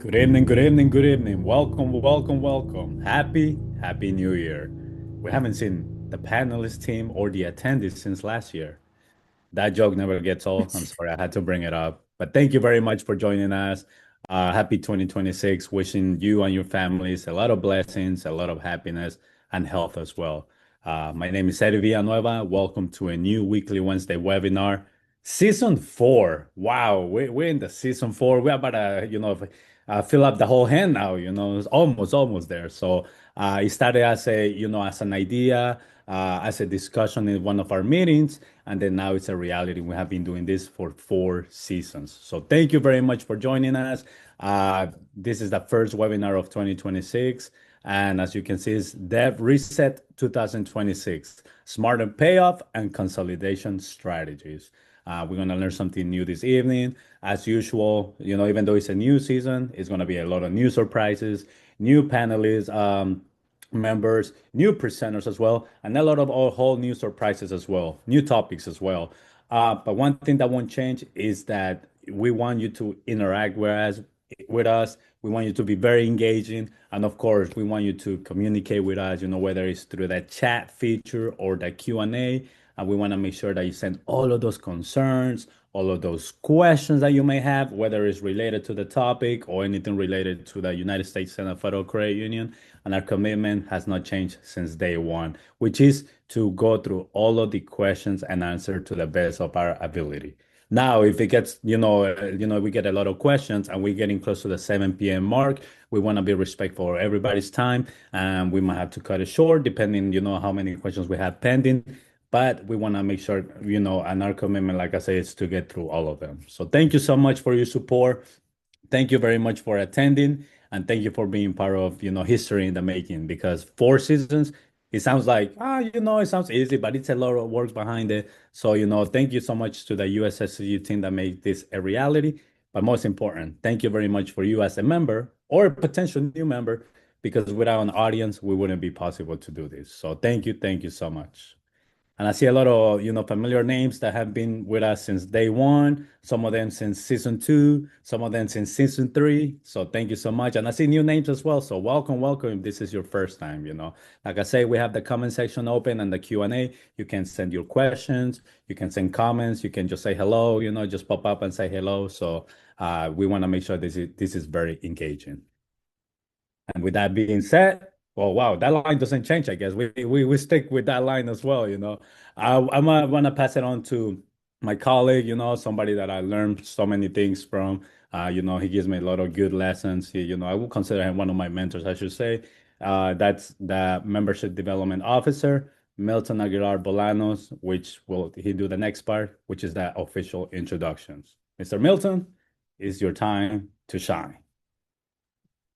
Good evening, good evening, good evening. Welcome, welcome, welcome. Happy New Year. We haven't seen the panelist team or the attendees since last year. That joke never gets old. I'm sorry, I had to bring it up. But thank you very much for joining us. Happy 2026. Wishing you and your families a lot of blessings, a lot of happiness, and health as well. My name is Eddie Villanueva. Welcome to a new weekly Wednesday webinar. Season four. Wow, we're in the season four. We're about to, fill up the whole hand now. It's almost there. So it started as as an idea, as a discussion in one of our meetings, and then now it's a reality. We have been doing this for 4 seasons. So thank you very much for joining us. This is the first webinar of 2026. And as you can see, it's Dev Reset 2026, Smarter Payoff and Consolidation Strategies. We're going to learn something new this evening. As usual, even though it's a new season, it's going to be a lot of new surprises, new panelists, members, new presenters as well, and a lot of whole new surprises as well, new topics as well. But one thing that won't change is that we want you to interact with us. We want you to be very engaging. And of course, we want you to communicate with us, whether it's through the chat feature or the Q&A. And we want to make sure that you send all of those concerns, all of those questions that you may have, whether it's related to the topic or anything related to the United States Senate Federal Credit Union. And our commitment has not changed since day one, which is to go through all of the questions and answer to the best of our ability. Now, if it gets, we get a lot of questions and we're getting close to the 7 p.m. mark, we want to be respectful of everybody's time, and we might have to cut it short depending, how many questions we have pending. But we want to make sure, and our commitment, like I say, is to get through all of them. So thank you so much for your support. Thank you very much for attending, and thank you for being part of, history in the making, because 4 seasons, it sounds like, it sounds easy, but it's a lot of work behind it. So, thank you so much to the USSU team that made this a reality. But most important, thank you very much for you as a member or a potential new member, because without an audience, we wouldn't be possible to do this. So thank you so much. And I see a lot of, familiar names that have been with us since day one, some of them since season two, some of them since season three. So thank you so much. And I see new names as well. So welcome if this is your first time. Like I say, we have the comment section open and the Q&A. You can send your questions, you can send comments, you can just say hello, just pop up and say hello. So we want to make sure this is very engaging. And with that being said, well, wow, that line doesn't change, I guess. We stick with that line as well. I might want to pass it on to my colleague, somebody that I learned so many things from. He gives me a lot of good lessons. I would consider him one of my mentors, I should say. That's the Membership Development Officer, Milton Aguilar Bolanos, which will he do the next part, which is the official introductions. Mr. Milton, it's your time to shine.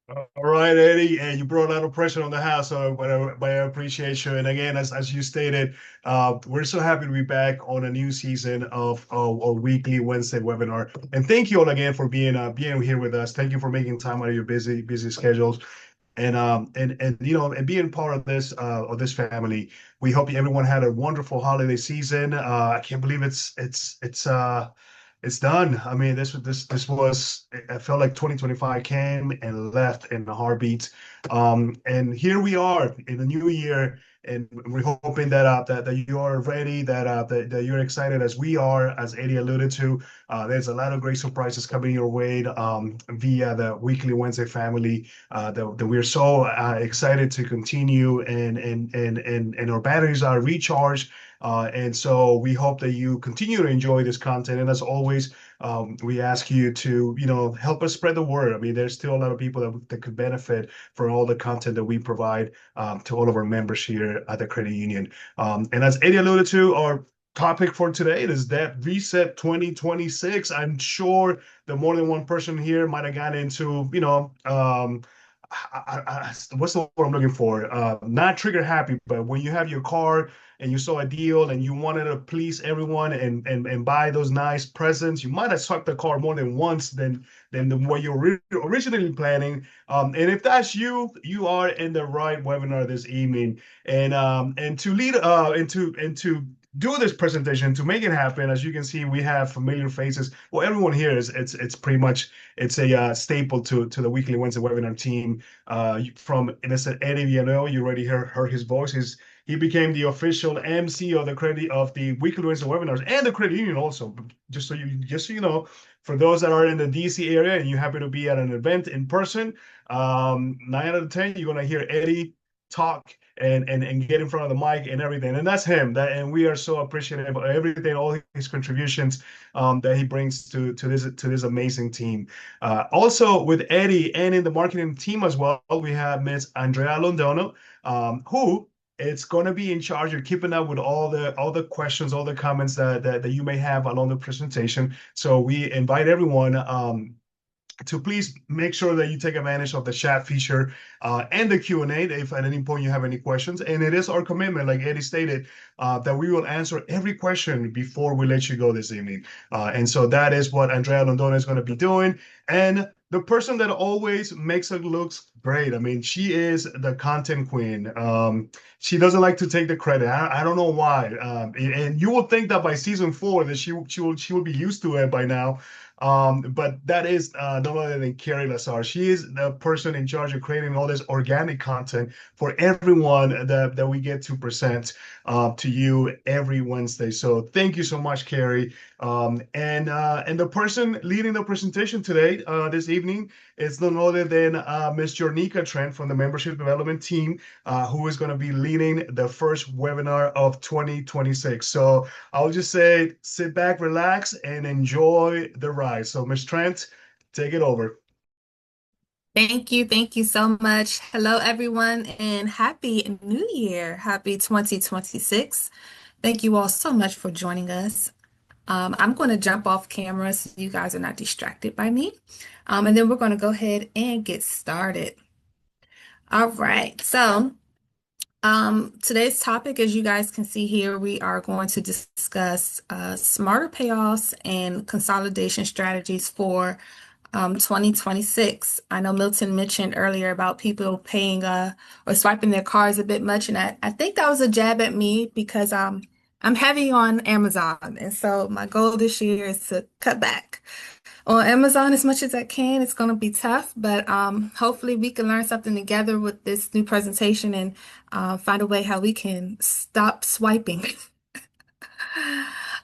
All right, Eddie, and you brought a lot of pressure on the house, but I appreciate you. And again, as you stated, we're so happy to be back on a new season of our weekly Wednesday webinar. And thank you all again for being here with us. Thank you for making time out of your busy schedules, and being part of this family. We hope everyone had a wonderful holiday season. I can't believe it's done. I mean, this was. I felt like 2025 came and left in a heartbeat. And here we are in the new year, and we're hoping that you are ready, that you're excited as we are, as Eddie alluded to. There's a lot of great surprises coming your way via the weekly Wednesday family. That we're so excited to continue, and our batteries are recharged. And so we hope that you continue to enjoy this content. And as always, we ask you to, help us spread the word. I mean, there's still a lot of people that could benefit from all the content that we provide to all of our members here at the credit union. And as Eddie alluded to, our topic for today is Debt Reset 2026. I'm sure that more than one person here might have gotten into, what's the word I'm looking for? Not trigger happy, but when you have your car and you saw a deal and you wanted to please everyone and buy those nice presents, you might have swiped the card more than once than what you were originally planning. And if that's you, you are in the right webinar this evening. And to lead into do this presentation to make it happen. As you can see, we have familiar faces. Well, everyone here is it's pretty much it's a staple to the weekly Wednesday webinar team. From and it's Eddie Villanueva. You already heard his voice. He became the official MC of the weekly Wednesday webinars and the credit union also. Just so you know, for those that are in the DC area and you happen to be at an event in person, 9 out of 10 you're gonna hear Eddie talk and get in front of the mic and everything. And that's him. And we are so appreciative of everything, all his contributions that he brings to this amazing team. Also with Eddie and in the marketing team as well, we have Miss Andrea Londono, who it's going to be in charge of keeping up with all the questions, all the comments that you may have along the presentation. So we invite everyone to please make sure that you take advantage of the chat feature and the Q&A if at any point you have any questions. And it is our commitment, like Eddie stated, that we will answer every question before we let you go this evening. And so that is what Andrea Londona is going to be doing. And the person that always makes it look great. I mean, she is the content queen. She doesn't like to take the credit. I don't know why. And you will think that by season 4 that she will be used to it by now. But that is no other than Carrie Lazar. She is the person in charge of creating all this organic content for everyone that we get to present to you every Wednesday. So thank you so much, Carrie. And the person leading the presentation today, this evening, is none other than Ms. Jornika Trent from the Membership Development Team, who is going to be leading the first webinar of 2026. So I'll just say, sit back, relax, and enjoy the ride. So, Ms. Trent, take it over. Thank you. Thank you so much. Hello, everyone, and Happy New Year. Happy 2026. Thank you all so much for joining us. I'm going to jump off camera so you guys are not distracted by me. And then we're going to go ahead and get started. All right. So, today's topic, as you guys can see here, we are going to discuss smarter payoffs and consolidation strategies for 2026. I know Milton mentioned earlier about people paying or swiping their cards a bit much, and I think that was a jab at me because I'm heavy on Amazon, and so my goal this year is to cut back on Amazon as much as I can. It's going to be tough, but hopefully we can learn something together with this new presentation and find a way how we can stop swiping.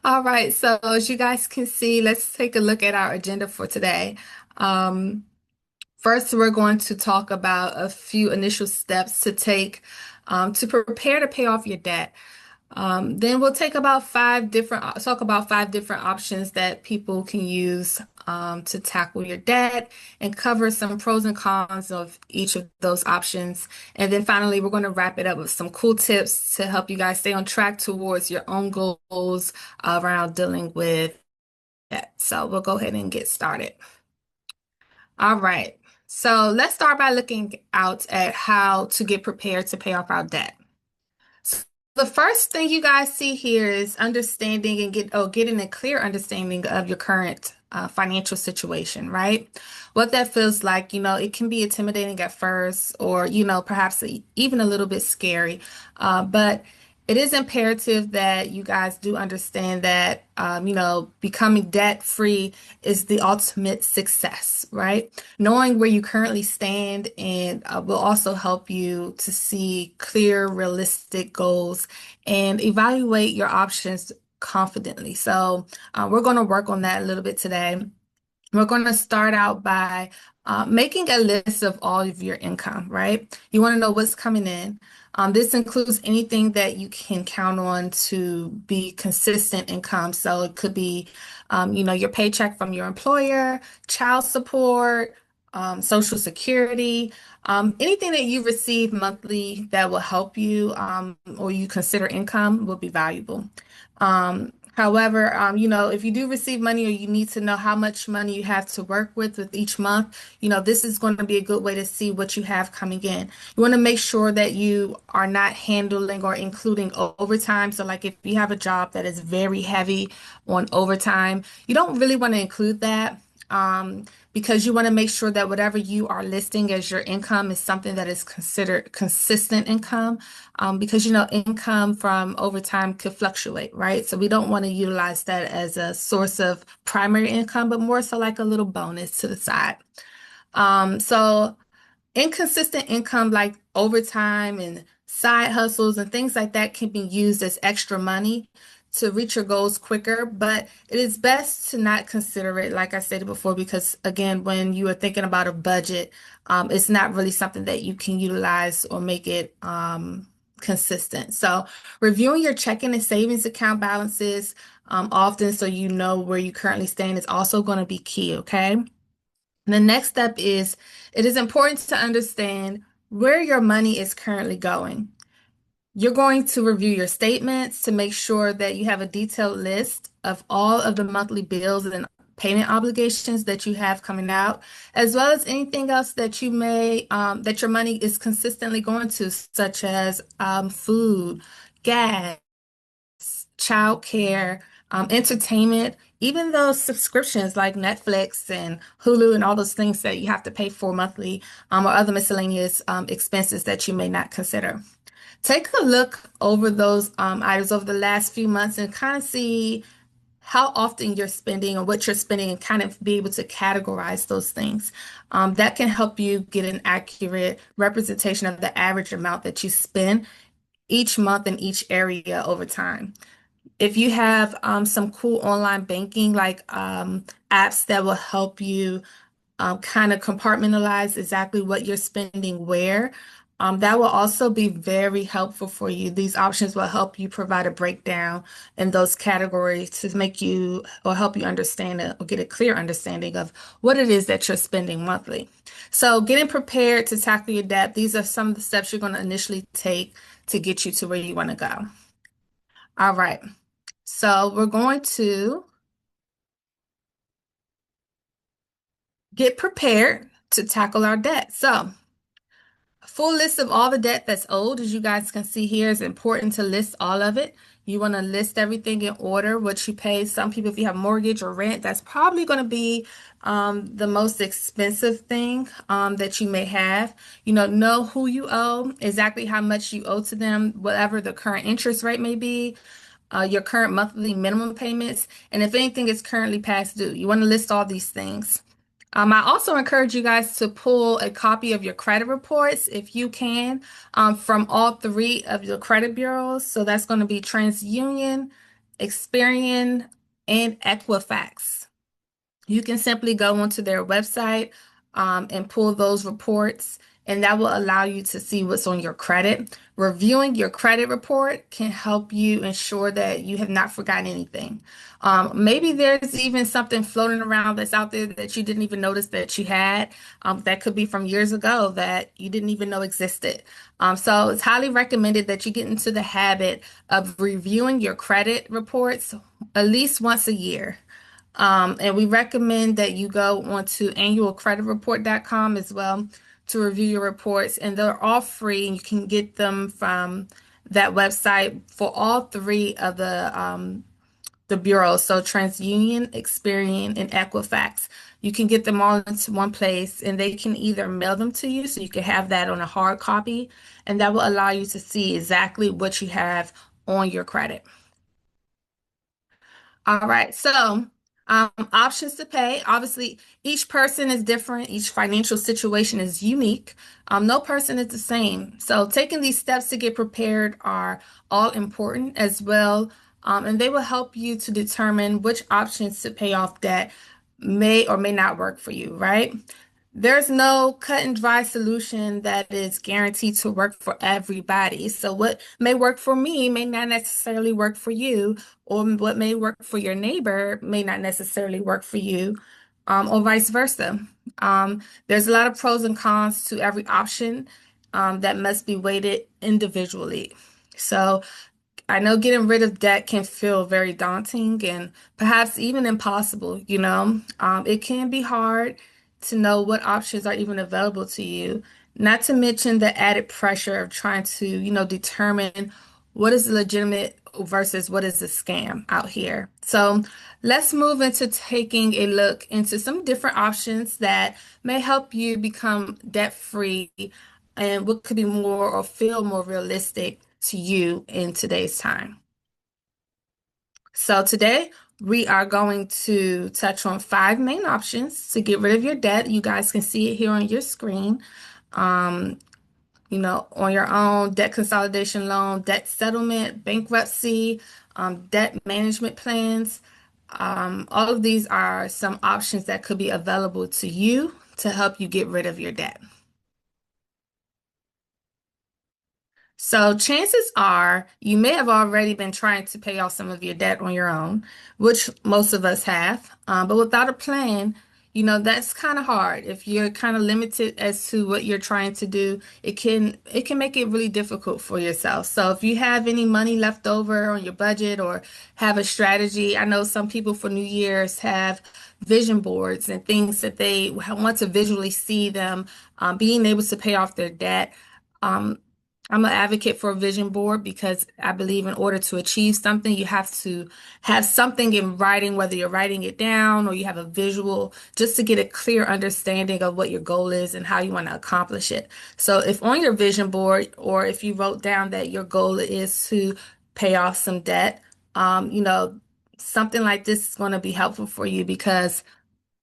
All right, so as you guys can see, let's take a look at our agenda for today. Um, First, we're going to talk about a few initial steps to take to prepare to pay off your debt. Then we'll talk about 5 different options that people can use to tackle your debt and cover some pros and cons of each of those options. And then finally, we're going to wrap it up with some cool tips to help you guys stay on track towards your own goals around dealing with debt. So we'll go ahead and get started. All right. So let's start by looking out at how to get prepared to pay off our debt. So the first thing you guys see here is understanding and getting a clear understanding of your current financial situation, right? What that feels like, it can be intimidating at first, or perhaps even a little bit scary. But it is imperative that you guys do understand that, becoming debt free is the ultimate success, right? Knowing where you currently stand and will also help you to see clear, realistic goals and evaluate your options confidently. So, we're going to work on that a little bit today. We're going to start out by making a list of all of your income, right? You want to know what's coming in. This includes anything that you can count on to be consistent income. So it could be, your paycheck from your employer, child support, Social Security, anything that you receive monthly that will help you or you consider income will be valuable. However, if you do receive money or you need to know how much money you have to work with each month, this is going to be a good way to see what you have coming in. You want to make sure that you are not handling or including overtime. So like if you have a job that is very heavy on overtime, you don't really want to include that. because you want to make sure that whatever you are listing as your income is something that is considered consistent income, because income from overtime could fluctuate, right? So we don't want to utilize that as a source of primary income, but more so like a little bonus to the side. So inconsistent income like overtime and side hustles and things like that can be used as extra money to reach your goals quicker, but it is best to not consider it, like I stated before, because again, when you are thinking about a budget, it's not really something that you can utilize or make it consistent. So, reviewing your checking and savings account balances often so you know where you currently stand is also going to be key, okay? The next step is it is important to understand where your money is currently going. You're going to review your statements to make sure that you have a detailed list of all of the monthly bills and payment obligations that you have coming out, as well as anything else that that your money is consistently going to, such as food, gas, childcare, entertainment, even those subscriptions like Netflix and Hulu and all those things that you have to pay for monthly, or other miscellaneous expenses that you may not consider. Take a look over those items over the last few months and kind of see how often you're spending or what you're spending and kind of be able to categorize those things. That can help you get an accurate representation of the average amount that you spend each month in each area over time. If you have some cool online banking like apps that will help you kind of compartmentalize exactly what you're spending where, that will also be very helpful for you. These options will help you provide a breakdown in those categories to make you or help you understand it or get a clear understanding of what it is that you're spending monthly. So, getting prepared to tackle your debt, these are some of the steps you're going to initially take to get you to where you want to go. All right. So we're going to get prepared to tackle our debt. So a full list of all the debt that's owed, as you guys can see here, is important to list all of it. You want to list everything in order, what you pay. Some people, if you have mortgage or rent, that's probably going to be the most expensive thing that you may have. Know who you owe, exactly how much you owe to them, whatever the current interest rate may be, your current monthly minimum payments, and if anything is currently past due. You want to list all these things. I also encourage you guys to pull a copy of your credit reports if you can from all three of your credit bureaus. So that's going to be TransUnion, Experian, and Equifax. You can simply go onto their website and pull those reports, and that will allow you to see what's on your credit. Reviewing your credit report can help you ensure that you have not forgotten anything. Maybe there's even something floating around that's out there that you didn't even notice that you had. That could be from years ago that you didn't even know existed. So it's highly recommended that you get into the habit of reviewing your credit reports at least once a year. And we recommend that you go onto annualcreditreport.com as well to review your reports. And they're all free, and you can get them from that website for all three of the bureaus. So TransUnion, Experian, and Equifax. You can get them all into one place, and they can either mail them to you, so you can have that on a hard copy, and that will allow you to see exactly what you have on your credit. All right, so options to pay. Obviously, each person is different. Each financial situation is unique. No person is the same. So taking these steps to get prepared are all important as well. And they will help you to determine which options to pay off debt may or may not work for you, right? There's no cut and dry solution that is guaranteed to work for everybody. So what may work for me may not necessarily work for you, or what may work for your neighbor may not necessarily work for you, or vice versa. There's a lot of pros and cons to every option, that must be weighted individually. So I know getting rid of debt can feel very daunting and perhaps even impossible. It can be hard to know what options are even available to you, not to mention the added pressure of trying to determine what is legitimate versus what is a scam out here. So let's move into taking a look into some different options that may help you become debt free and what could be more or feel more realistic to you in today's time. So today we are going to touch on five main options to get rid of your debt. You guys can see it here on your screen. Um, on your own, debt consolidation loan, debt settlement, bankruptcy, debt management plans. All of these are some options that could be available to you to help you get rid of your debt. So chances are you may have already been trying to pay off some of your debt on your own, which most of us have. But without a plan, that's kind of hard. If you're kind of limited as to what you're trying to do, it can make it really difficult for yourself. So if you have any money left over on your budget or have a strategy, I know some people for New Year's have vision boards and things that they want to visually see them being able to pay off their debt. Um, I'm an advocate for a vision board because I believe in order to achieve something, you have to have something in writing, whether you're writing it down or you have a visual, just to get a clear understanding of what your goal is and how you want to accomplish it. So if on your vision board or if you wrote down that your goal is to pay off some debt, something like this is going to be helpful for you because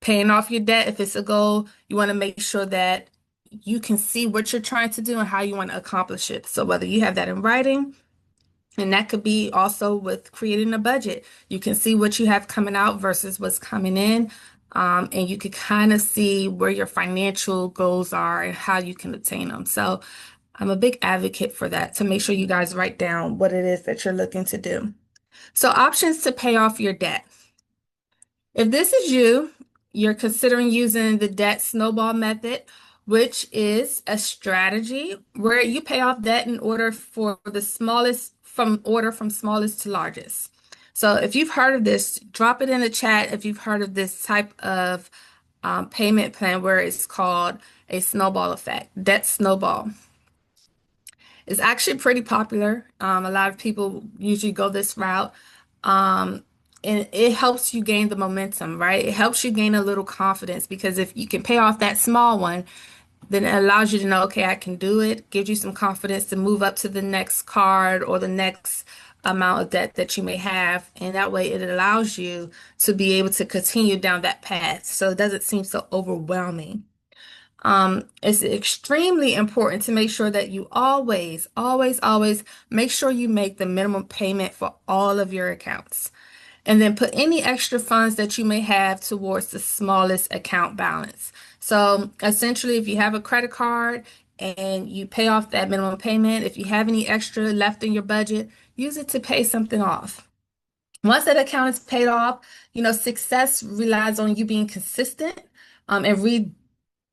paying off your debt, if it's a goal, you want to make sure that you can see what you're trying to do and how you want to accomplish it. So whether you have that in writing, and that could be also with creating a budget. You can see what you have coming out versus what's coming in. And you can kind of see where your financial goals are and how you can attain them. So I'm a big advocate for that to make sure you guys write down what it is that you're looking to do. So options to pay off your debt. If this is you, you're considering using the debt snowball method, which is a strategy where you pay off debt in order for the smallest from smallest to largest. So if you've heard of this, drop it in the chat if you've heard of this type of payment plan where it's called a snowball effect, debt snowball. It's actually pretty popular. A lot of people usually go this route. Um, and it helps you gain the momentum, right? It helps you gain a little confidence because if you can pay off that small one, then it allows you to know, okay, I can do it, gives you some confidence to move up to the next card or the next amount of debt that you may have. And that way it allows you to be able to continue down that path. So it doesn't seem so overwhelming. It's extremely important to make sure that you always, always, always make sure you make the minimum payment for all of your accounts. And then put any extra funds that you may have towards the smallest account balance. So essentially, if you have a credit card and you pay off that minimum payment, if you have any extra left in your budget, use it to pay something off. Once that account is paid off, success relies on you being consistent and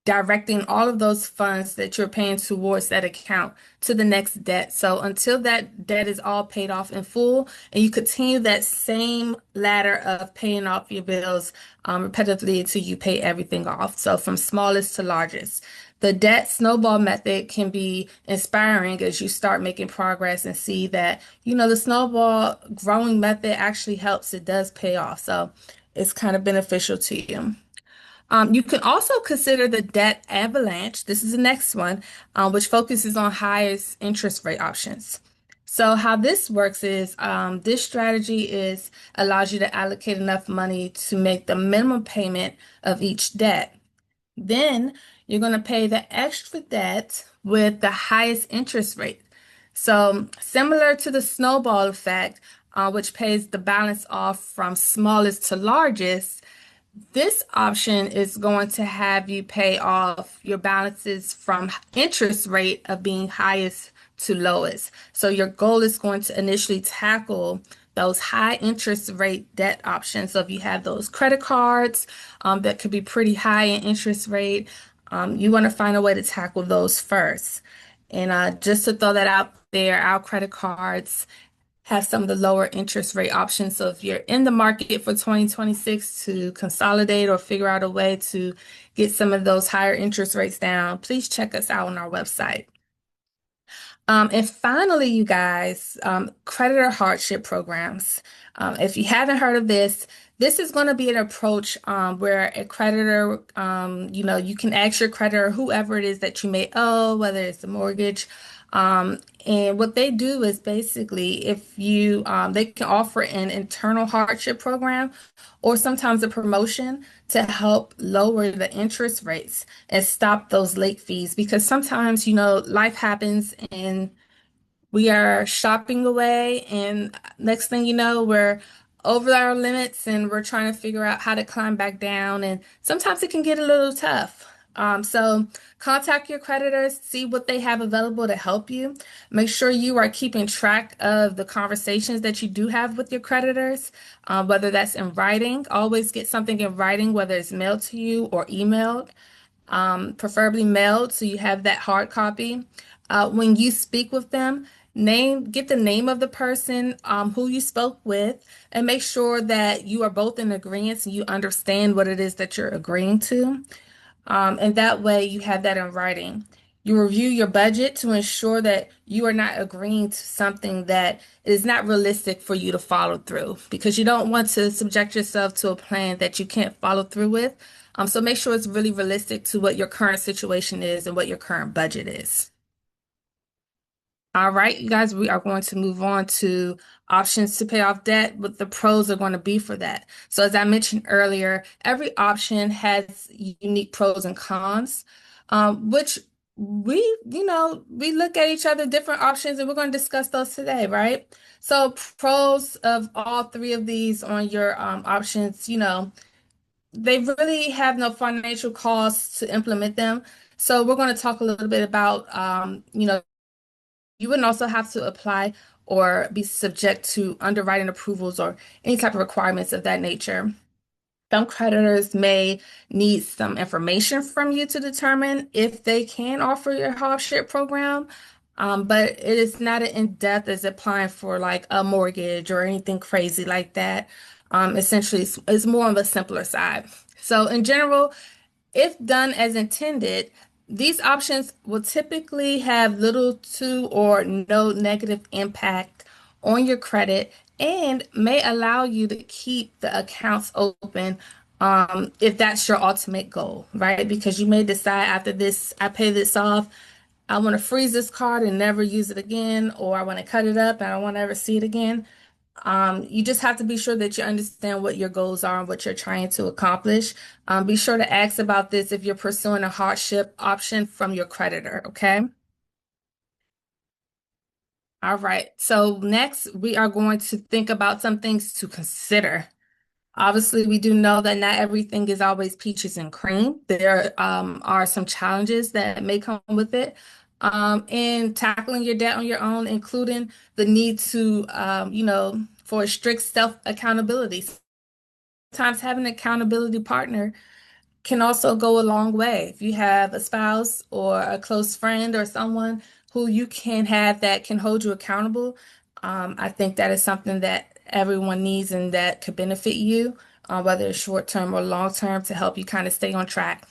directing all of those funds that you're paying towards that account to the next debt. So until that debt is all paid off in full, and you continue that same ladder of paying off your bills repetitively until you pay everything off. So from smallest to largest. The debt snowball method can be inspiring as you start making progress and see that, the snowball growing method actually helps. It does pay off. So it's kind of beneficial to you. You can also consider the debt avalanche. This is the next one, which focuses on highest interest rate options. So how this works is this strategy is allows you to allocate enough money to make the minimum payment of each debt. Then you're going to pay the extra debt with the highest interest rate. So similar to the snowball effect, which pays the balance off from smallest to largest, this option is going to have you pay off your balances from interest rate of being highest to lowest. So your goal is going to initially tackle those high interest rate debt options. So if you have those credit cards that could be pretty high in interest rate, you want to find a way to tackle those first. And just to throw that out there, our credit cards have some of the lower interest rate options. So if you're in the market for 2026 to consolidate or figure out a way to get some of those higher interest rates down, please check us out on our website. And finally, you guys, creditor hardship programs. If you haven't heard of this, this is going to be an approach where a creditor, you can ask your creditor, whoever it is that you may owe, whether it's a mortgage. And what they do is basically, if you, they can offer an internal hardship program or sometimes a promotion to help lower the interest rates and stop those late fees. Because sometimes, life happens and we are shopping away, and next thing you know, we're over our limits and we're trying to figure out how to climb back down. And sometimes it can get a little tough. So contact your creditors, see what they have available to help you. Make sure you are keeping track of the conversations that you do have with your creditors, whether that's in writing. Always get something in writing, whether it's mailed to you or emailed, preferably mailed, so you have that hard copy. When you speak with them, get the name of the person who you spoke with, and make sure that you are both in agreement and you understand what it is that you're agreeing to. And that way you have that in writing. You review your budget to ensure that you are not agreeing to something that is not realistic for you to follow through, because you don't want to subject yourself to a plan that you can't follow through with. So make sure it's really realistic to what your current situation is and what your current budget is. All right, you guys, we are going to move on to options to pay off debt, what the pros are going to be for that. So, as I mentioned earlier, every option has unique pros and cons, which we look at each other, different options, and we're going to discuss those today, right? So, pros of all three of these on your options, they really have no financial costs to implement them. So, we're going to talk a little bit about, you wouldn't also have to apply or be subject to underwriting approvals or any type of requirements of that nature. Some creditors may need some information from you to determine if they can offer your hardship program, but it is not as in-depth as applying for like a mortgage or anything crazy like that. Essentially, it's more on the simpler side. So, in general, if done as intended, these options will typically have little to or no negative impact on your credit and may allow you to keep the accounts open if that's your ultimate goal, right? Because you may decide after this, I pay this off, I want to freeze this card and never use it again, or I want to cut it up and I don't want to ever see it again. You just have to be sure that you understand what your goals are and what you're trying to accomplish. Be sure to ask about this if you're pursuing a hardship option from your creditor, okay? All right. So next, we are going to think about some things to consider. Obviously, we do know that not everything is always peaches and cream. There are some challenges that may come with it. And tackling your debt on your own, including the need to, for a strict self accountability. Sometimes having an accountability partner can also go a long way. If you have a spouse or a close friend or someone who you can have that can hold you accountable, I think that is something that everyone needs and that could benefit you, whether it's short term or long term, to help you kind of stay on track.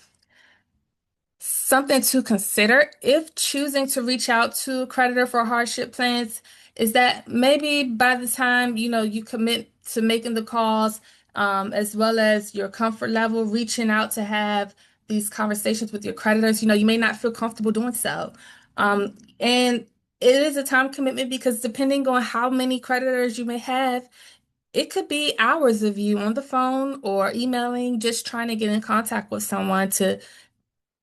Something to consider if choosing to reach out to a creditor for hardship plans is that maybe by the time you commit to making the calls, as well as your comfort level, reaching out to have these conversations with your creditors, you may not feel comfortable doing so. And it is a time commitment because depending on how many creditors you may have, it could be hours of you on the phone or emailing, just trying to get in contact with someone to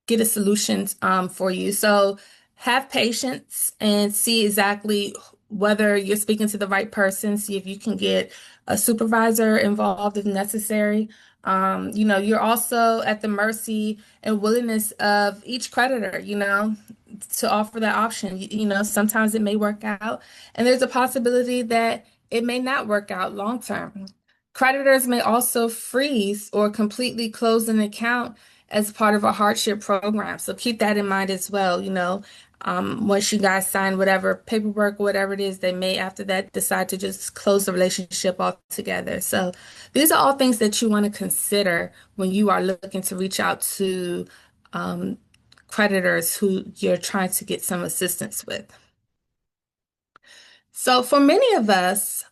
get a solution for you. So have patience and see exactly whether you're speaking to the right person. See if you can get a supervisor involved if necessary. You're also at the mercy and willingness of each creditor, to offer that option. Sometimes it may work out, and there's a possibility that it may not work out long term. Creditors may also freeze or completely close an account as part of a hardship program. So keep that in mind as well. Once you guys sign whatever paperwork, whatever it is, they may after that decide to just close the relationship altogether. So these are all things that you want to consider when you are looking to reach out to um, creditors who you're trying to get some assistance with. So for many of us,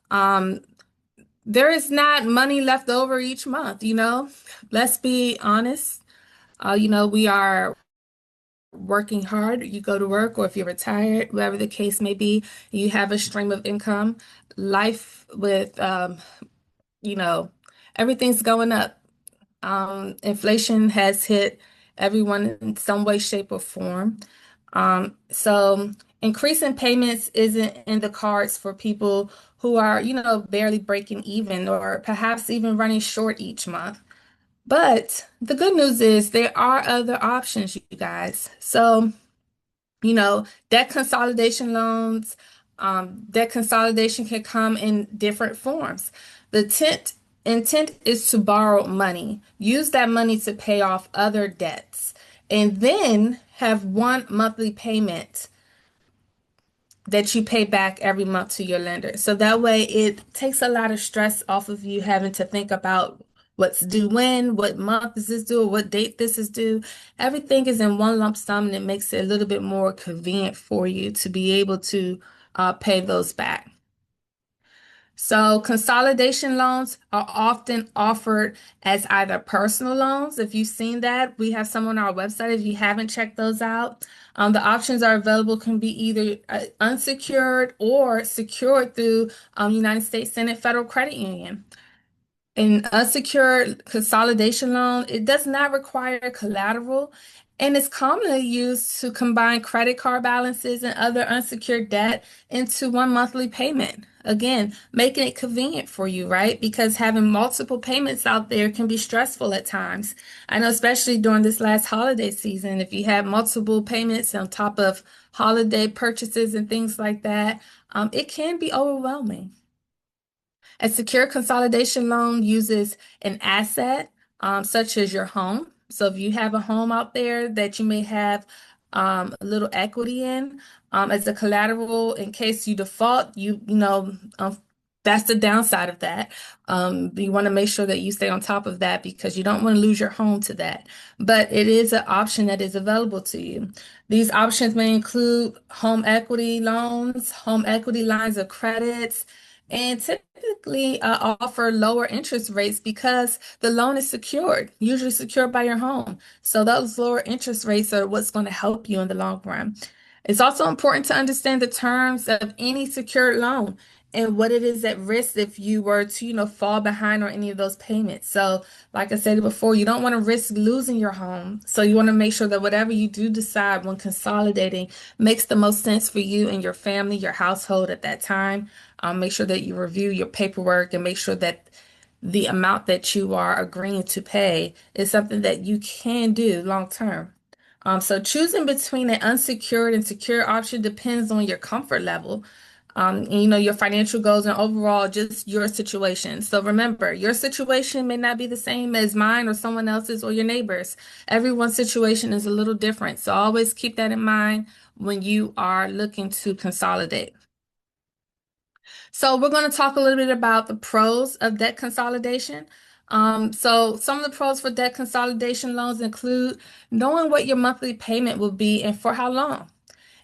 there is not money left over each month, you know. Let's be honest. We are working hard. You go to work, or if you're retired, whatever the case may be, you have a stream of income. Life with, you know, everything's going up. Inflation has hit everyone in some way, shape, or form. So increasing payments isn't in the cards for people who are, barely breaking even or perhaps even running short each month. But the good news is there are other options, you guys. So, debt consolidation loans, debt consolidation can come in different forms. The intent is to borrow money, use that money to pay off other debts, and then have one monthly payment that you pay back every month to your lender. So that way it takes a lot of stress off of you having to think about what's due when, what month is this due, or what date this is due. Everything is in one lump sum and it makes it a little bit more convenient for you to be able to pay those back. So consolidation loans are often offered as either personal loans. If you've seen that, we have some on our website. If you haven't checked those out, the options are available can be either unsecured or secured through United States Senate Federal Credit Union. An unsecured consolidation loan, it does not require collateral and is commonly used to combine credit card balances and other unsecured debt into one monthly payment. Again, making it convenient for you, right? Because having multiple payments out there can be stressful at times. I know, especially during this last holiday season, if you have multiple payments on top of holiday purchases and things like that, it can be overwhelming. A secure consolidation loan uses an asset, such as your home. So if you have a home out there that you may have a little equity in, as a collateral in case you default, that's the downside of that. You want to make sure that you stay on top of that because you don't want to lose your home to that. But it is an option that is available to you. These options may include home equity loans, home equity lines of credits, and typically offer lower interest rates because the loan is secured, usually secured by your home. So those lower interest rates are what's going to help you in the long run. It's also important to understand the terms of any secured loan and what it is at risk if you were to, fall behind on any of those payments. So, like I said before, you don't want to risk losing your home. So you want to make sure that whatever you do decide when consolidating makes the most sense for you and your family, your household at that time. Make sure that you review your paperwork and make sure that the amount that you are agreeing to pay is something that you can do long term. So choosing between an unsecured and secure option depends on your comfort level, and, your financial goals and overall just your situation. So remember, your situation may not be the same as mine or someone else's or your neighbors. Everyone's situation is a little different. So always keep that in mind when you are looking to consolidate. So we're going to talk a little bit about the pros of debt consolidation. So some of the pros for debt consolidation loans include knowing what your monthly payment will be and for how long.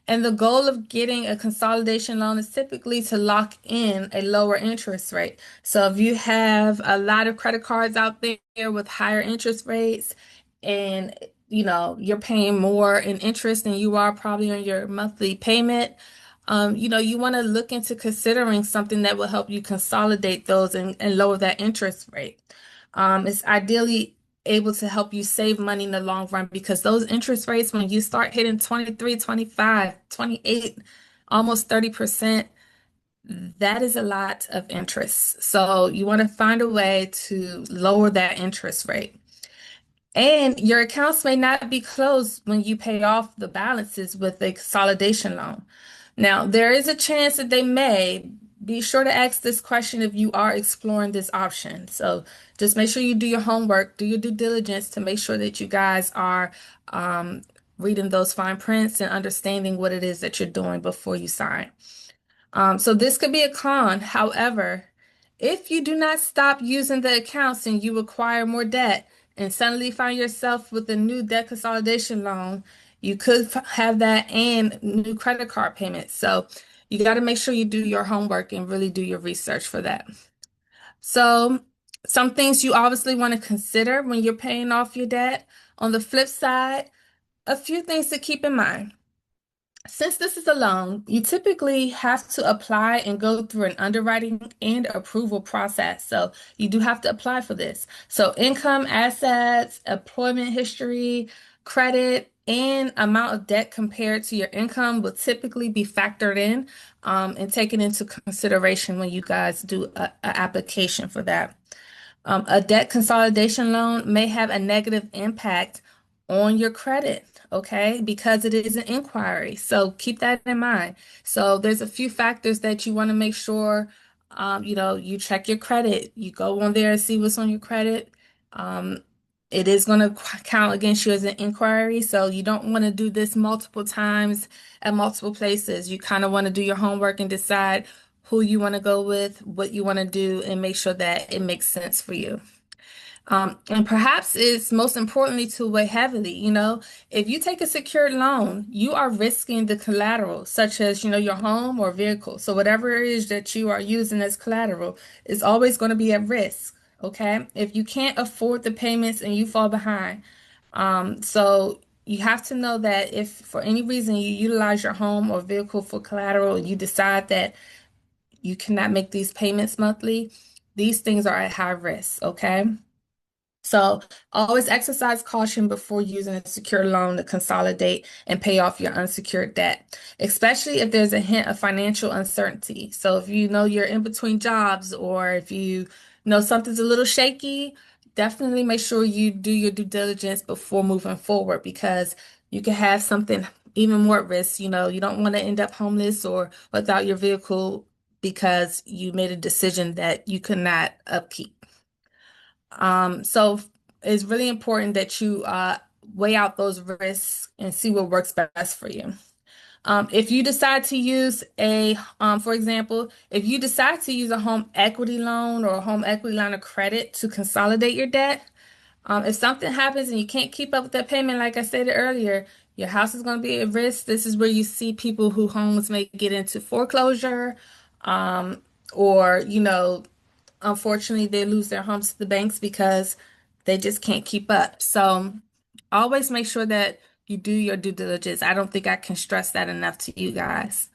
And the goal of getting a consolidation loan is typically to lock in a lower interest rate. So if you have a lot of credit cards out there with higher interest rates and you're paying more in interest than you are probably on your monthly payment, you want to look into considering something that will help you consolidate those and lower that interest rate. It's ideally able to help you save money in the long run because those interest rates, when you start hitting 23, 25, 28, almost 30%, that is a lot of interest. So you want to find a way to lower that interest rate. And your accounts may not be closed when you pay off the balances with a consolidation loan. Now, there is a chance that they may. Be sure to ask this question if you are exploring this option. So just make sure you do your homework, do your due diligence to make sure that you guys are reading those fine prints and understanding what it is that you're doing before you sign. So this could be a con. However, if you do not stop using the accounts and you acquire more debt and suddenly find yourself with a new debt consolidation loan, you could have that and new credit card payments. So You got to make sure you do your homework and really do your research for that. So, some things you obviously want to consider when you're paying off your debt. On the flip side, a few things to keep in mind. Since this is a loan, you typically have to apply and go through an underwriting and approval process. So you do have to apply for this. So income, assets, employment history, credit, and amount of debt compared to your income will typically be factored in and taken into consideration when you guys do a application for that. A debt consolidation loan may have a negative impact on your credit, okay, because it is an inquiry. So keep that in mind. So there's a few factors that you want to make sure, you check your credit. You go on there and see what's on your credit. Um, it is going to count against you as an inquiry. So you don't want to do this multiple times at multiple places. You kind of want to do your homework and decide who you want to go with, what you want to do, and make sure that it makes sense for you. And perhaps it's most importantly to weigh heavily, if you take a secured loan, you are risking the collateral, such as, your home or vehicle. So whatever it is that you are using as collateral is always going to be at risk. Okay. If you can't afford the payments and you fall behind, so you have to know that if for any reason you utilize your home or vehicle for collateral, you decide that you cannot make these payments monthly, these things are at high risk. Okay. So always exercise caution before using a secure loan to consolidate and pay off your unsecured debt, especially if there's a hint of financial uncertainty. So if you know you're in between jobs or if you know something's a little shaky, definitely make sure you do your due diligence before moving forward because you can have something even more at risk. You don't want to end up homeless or without your vehicle because you made a decision that you could not upkeep. So it's really important that you weigh out those risks and see what works best for you. If you decide to use for example, if you decide to use a home equity loan or a home equity line of credit to consolidate your debt, if something happens and you can't keep up with that payment, like I stated earlier, your house is going to be at risk. This is where you see people who homes may get into foreclosure, um, or, unfortunately, they lose their homes to the banks because they just can't keep up. So always make sure that you do your due diligence. I don't think I can stress that enough to you guys.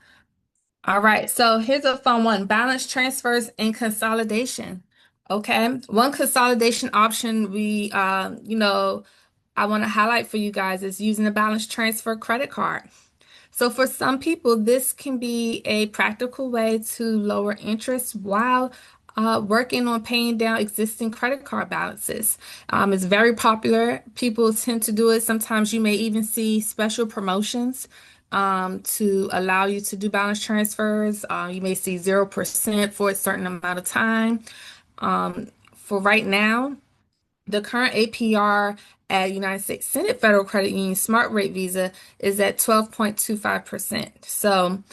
All right, so here's a fun one, balance transfers and consolidation. Okay, one consolidation option I want to highlight for you guys is using a balance transfer credit card. So for some people, this can be a practical way to lower interest while working on paying down existing credit card balances. It's very popular. People tend to do it. Sometimes you may even see special promotions to allow you to do balance transfers. You may see 0% for a certain amount of time. For right now, the current APR at United States Senate Federal Credit Union Smart Rate Visa is at 12.25%. So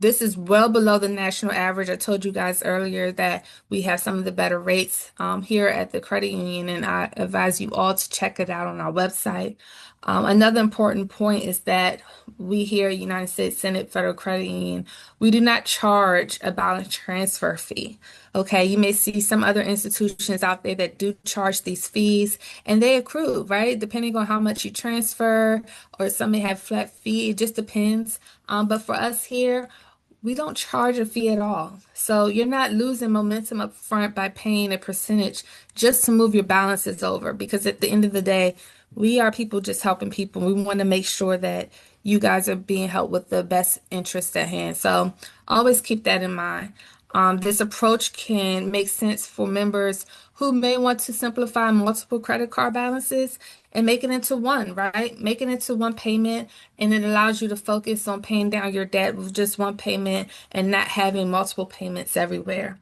this is well below the national average. I told you guys earlier that we have some of the better rates here at the credit union, and I advise you all to check it out on our website. Another important point is that we here at United States Senate Federal Credit Union, we do not charge a balance transfer fee. Okay, you may see some other institutions out there that do charge these fees and they accrue, right? Depending on how much you transfer, or some may have flat fee, it just depends. But for us here, we don't charge a fee at all. So you're not losing momentum up front by paying a percentage just to move your balances over. Because at the end of the day, we are people just helping people. We want to make sure that you guys are being helped with the best interest at hand. So always keep that in mind. This approach can make sense for members who may want to simplify multiple credit card balances and make it into one, right? Make it into one payment, and it allows you to focus on paying down your debt with just one payment and not having multiple payments everywhere.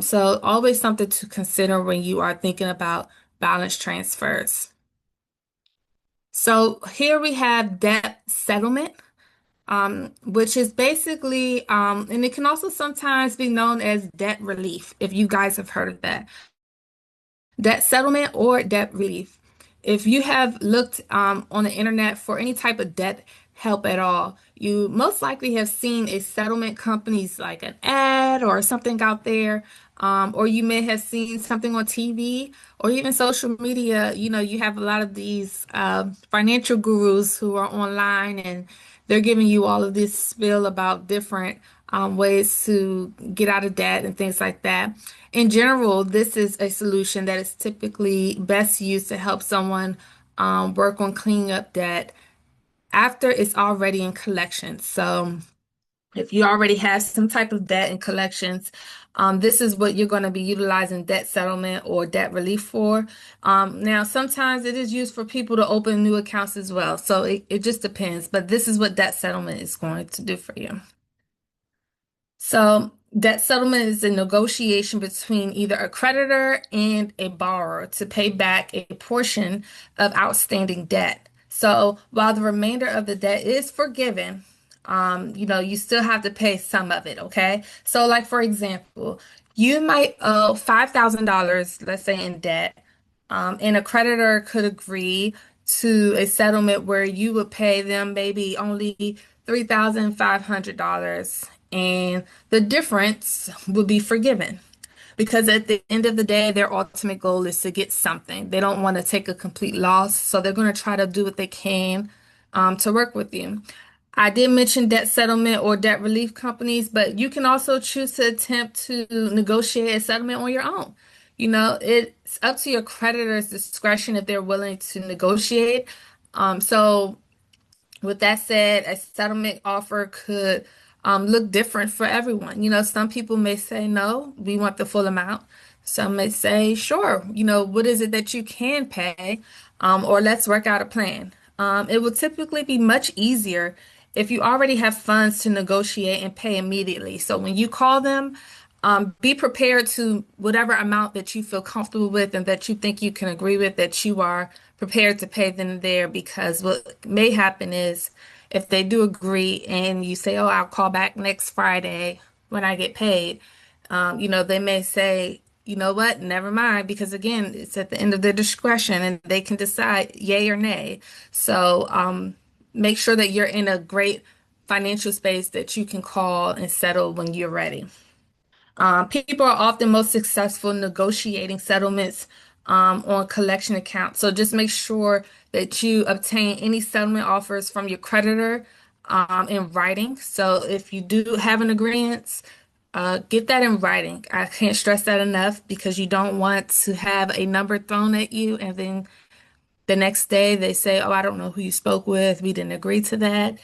So always something to consider when you are thinking about balance transfers. So here we have debt settlement, which is basically, and it can also sometimes be known as debt relief, if you guys have heard of that. Debt settlement or debt relief. If you have looked on the internet for any type of debt help at all, you most likely have seen a settlement company's like an ad or something out there, or you may have seen something on TV or even social media. You know, you have a lot of these financial gurus who are online and they're giving you all of this spiel about different ways to get out of debt and things like that. In general, this is a solution that is typically best used to help someone work on cleaning up debt after it's already in collections. So if you already have some type of debt in collections, this is what you're going to be utilizing debt settlement or debt relief for. Now, sometimes it is used for people to open new accounts as well. So it just depends. But this is what debt settlement is going to do for you. So, debt settlement is a negotiation between either a creditor and a borrower to pay back a portion of outstanding debt. So, while the remainder of the debt is forgiven, you still have to pay some of it, okay? So, like for example, you might owe $5,000, let's say, in debt, and a creditor could agree to a settlement where you would pay them maybe only $3,500 and the difference will be forgiven. Because at the end of the day, their ultimate goal is to get something. They don't want to take a complete loss, so they're going to try to do what they can to work with you. I did mention debt settlement or debt relief companies, but you can also choose to attempt to negotiate a settlement on your own. You know, it's up to your creditor's discretion if they're willing to negotiate. So with that said, a settlement offer could look different for everyone. You know, some people may say, no, we want the full amount. Some may say, sure, what is it that you can pay? Or let's work out a plan. It will typically be much easier if you already have funds to negotiate and pay immediately. So when you call them, be prepared to whatever amount that you feel comfortable with and that you think you can agree with, that you are prepared to pay them there, because what may happen is if they do agree and you say, oh, I'll call back next Friday when I get paid, they may say, you know what, never mind, because again, it's at the end of their discretion and they can decide yay or nay. So make sure that you're in a great financial space that you can call and settle when you're ready. People are often most successful negotiating settlements on collection accounts. So just make sure that you obtain any settlement offers from your creditor in writing. So if you do have an agreement, get that in writing. I can't stress that enough because you don't want to have a number thrown at you and then the next day they say, oh, I don't know who you spoke with. We didn't agree to that.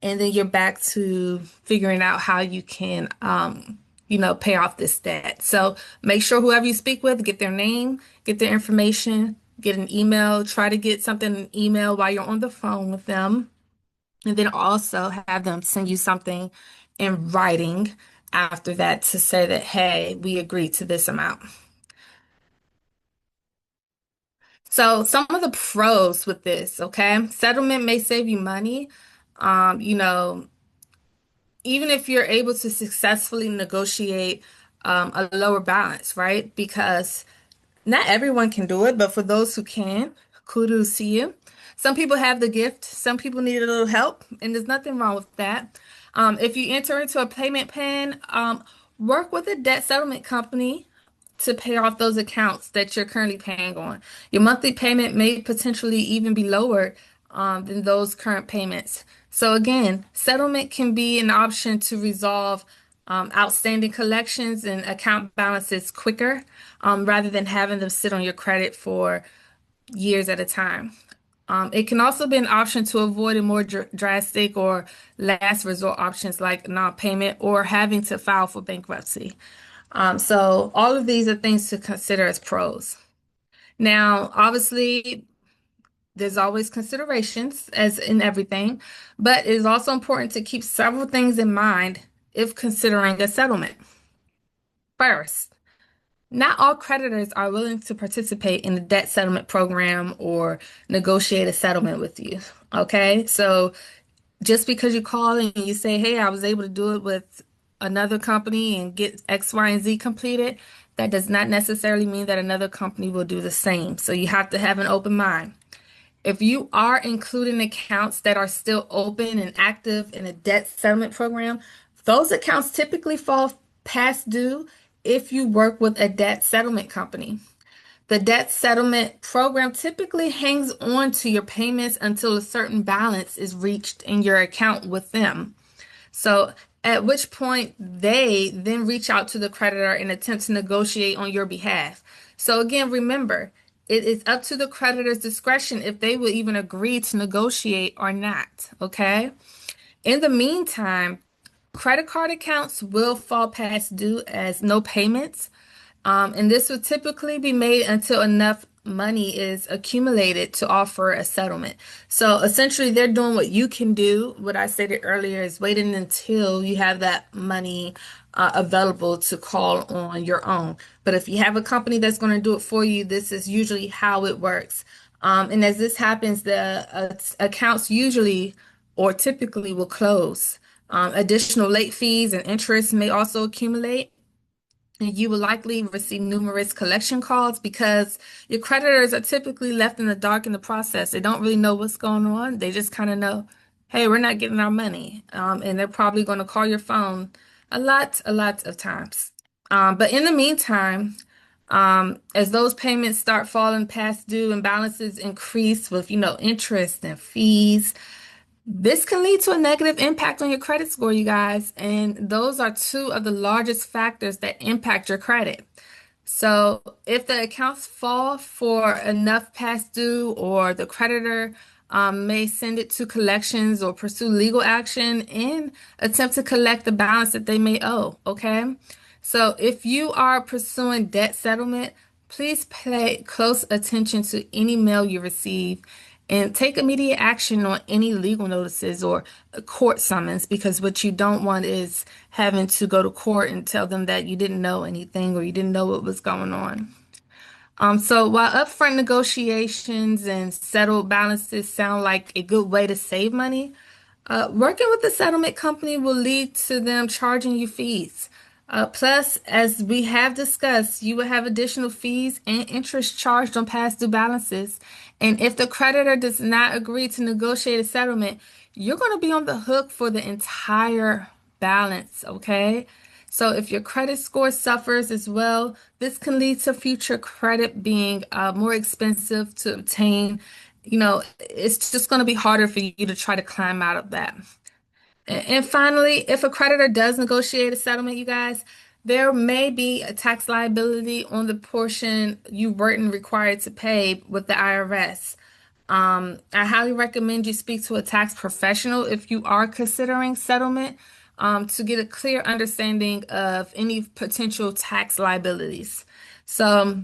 And then you're back to figuring out how you can, pay off this debt. So make sure whoever you speak with, get their name, get their information, get an email, try to get something in email while you're on the phone with them. And then also have them send you something in writing after that to say that, hey, we agreed to this amount. So some of the pros with this, okay? Settlement may save you money. Um, you know, Even if you're able to successfully negotiate a lower balance, right? Because not everyone can do it, but for those who can, kudos to you. Some people have the gift, some people need a little help, and there's nothing wrong with that. If you enter into a payment plan, work with a debt settlement company to pay off those accounts that you're currently paying on. Your monthly payment may potentially even be lower than those current payments. So again, settlement can be an option to resolve outstanding collections and account balances quicker, rather than having them sit on your credit for years at a time. It can also be an option to avoid a more drastic or last resort options like non-payment or having to file for bankruptcy. So all of these are things to consider as pros. Now, obviously, there's always considerations as in everything, but it is also important to keep several things in mind if considering a settlement. First, not all creditors are willing to participate in the debt settlement program or negotiate a settlement with you. Okay, so just because you call and you say, hey, I was able to do it with another company and get X, Y, and Z completed, that does not necessarily mean that another company will do the same. So you have to have an open mind. If you are including accounts that are still open and active in a debt settlement program, those accounts typically fall past due if you work with a debt settlement company. The debt settlement program typically hangs on to your payments until a certain balance is reached in your account with them. So, at which point they then reach out to the creditor and attempt to negotiate on your behalf. So, again, remember, it is up to the creditor's discretion if they will even agree to negotiate or not. Okay. In the meantime, credit card accounts will fall past due as no payments. And this would typically be made until enough money is accumulated to offer a settlement. So essentially, they're doing what you can do. What I stated earlier is waiting until you have that money available to call on your own. But if you have a company that's going to do it for you, this is usually how it works. And as this happens, the accounts usually or typically will close. Additional late fees and interest may also accumulate. And you will likely receive numerous collection calls because your creditors are typically left in the dark in the process. They don't really know what's going on. They just kind of know, hey, we're not getting our money. And they're probably going to call your phone a lot of times. But in the meantime, as those payments start falling past due and balances increase with, interest and fees, this can lead to a negative impact on your credit score, you guys. And those are two of the largest factors that impact your credit. So if the accounts fall for enough past due, or the creditor may send it to collections or pursue legal action and attempt to collect the balance that they may owe. Okay. So if you are pursuing debt settlement, please pay close attention to any mail you receive and take immediate action on any legal notices or court summons, because what you don't want is having to go to court and tell them that you didn't know anything or you didn't know what was going on. So while upfront negotiations and settled balances sound like a good way to save money, working with the settlement company will lead to them charging you fees. Plus, as we have discussed, you will have additional fees and interest charged on past due balances. And if the creditor does not agree to negotiate a settlement, you're going to be on the hook for the entire balance, okay? So if your credit score suffers as well, this can lead to future credit being more expensive to obtain. It's just going to be harder for you to try to climb out of that. And finally, if a creditor does negotiate a settlement, you guys, there may be a tax liability on the portion you weren't required to pay with the IRS. I highly recommend you speak to a tax professional if you are considering settlement, to get a clear understanding of any potential tax liabilities. So,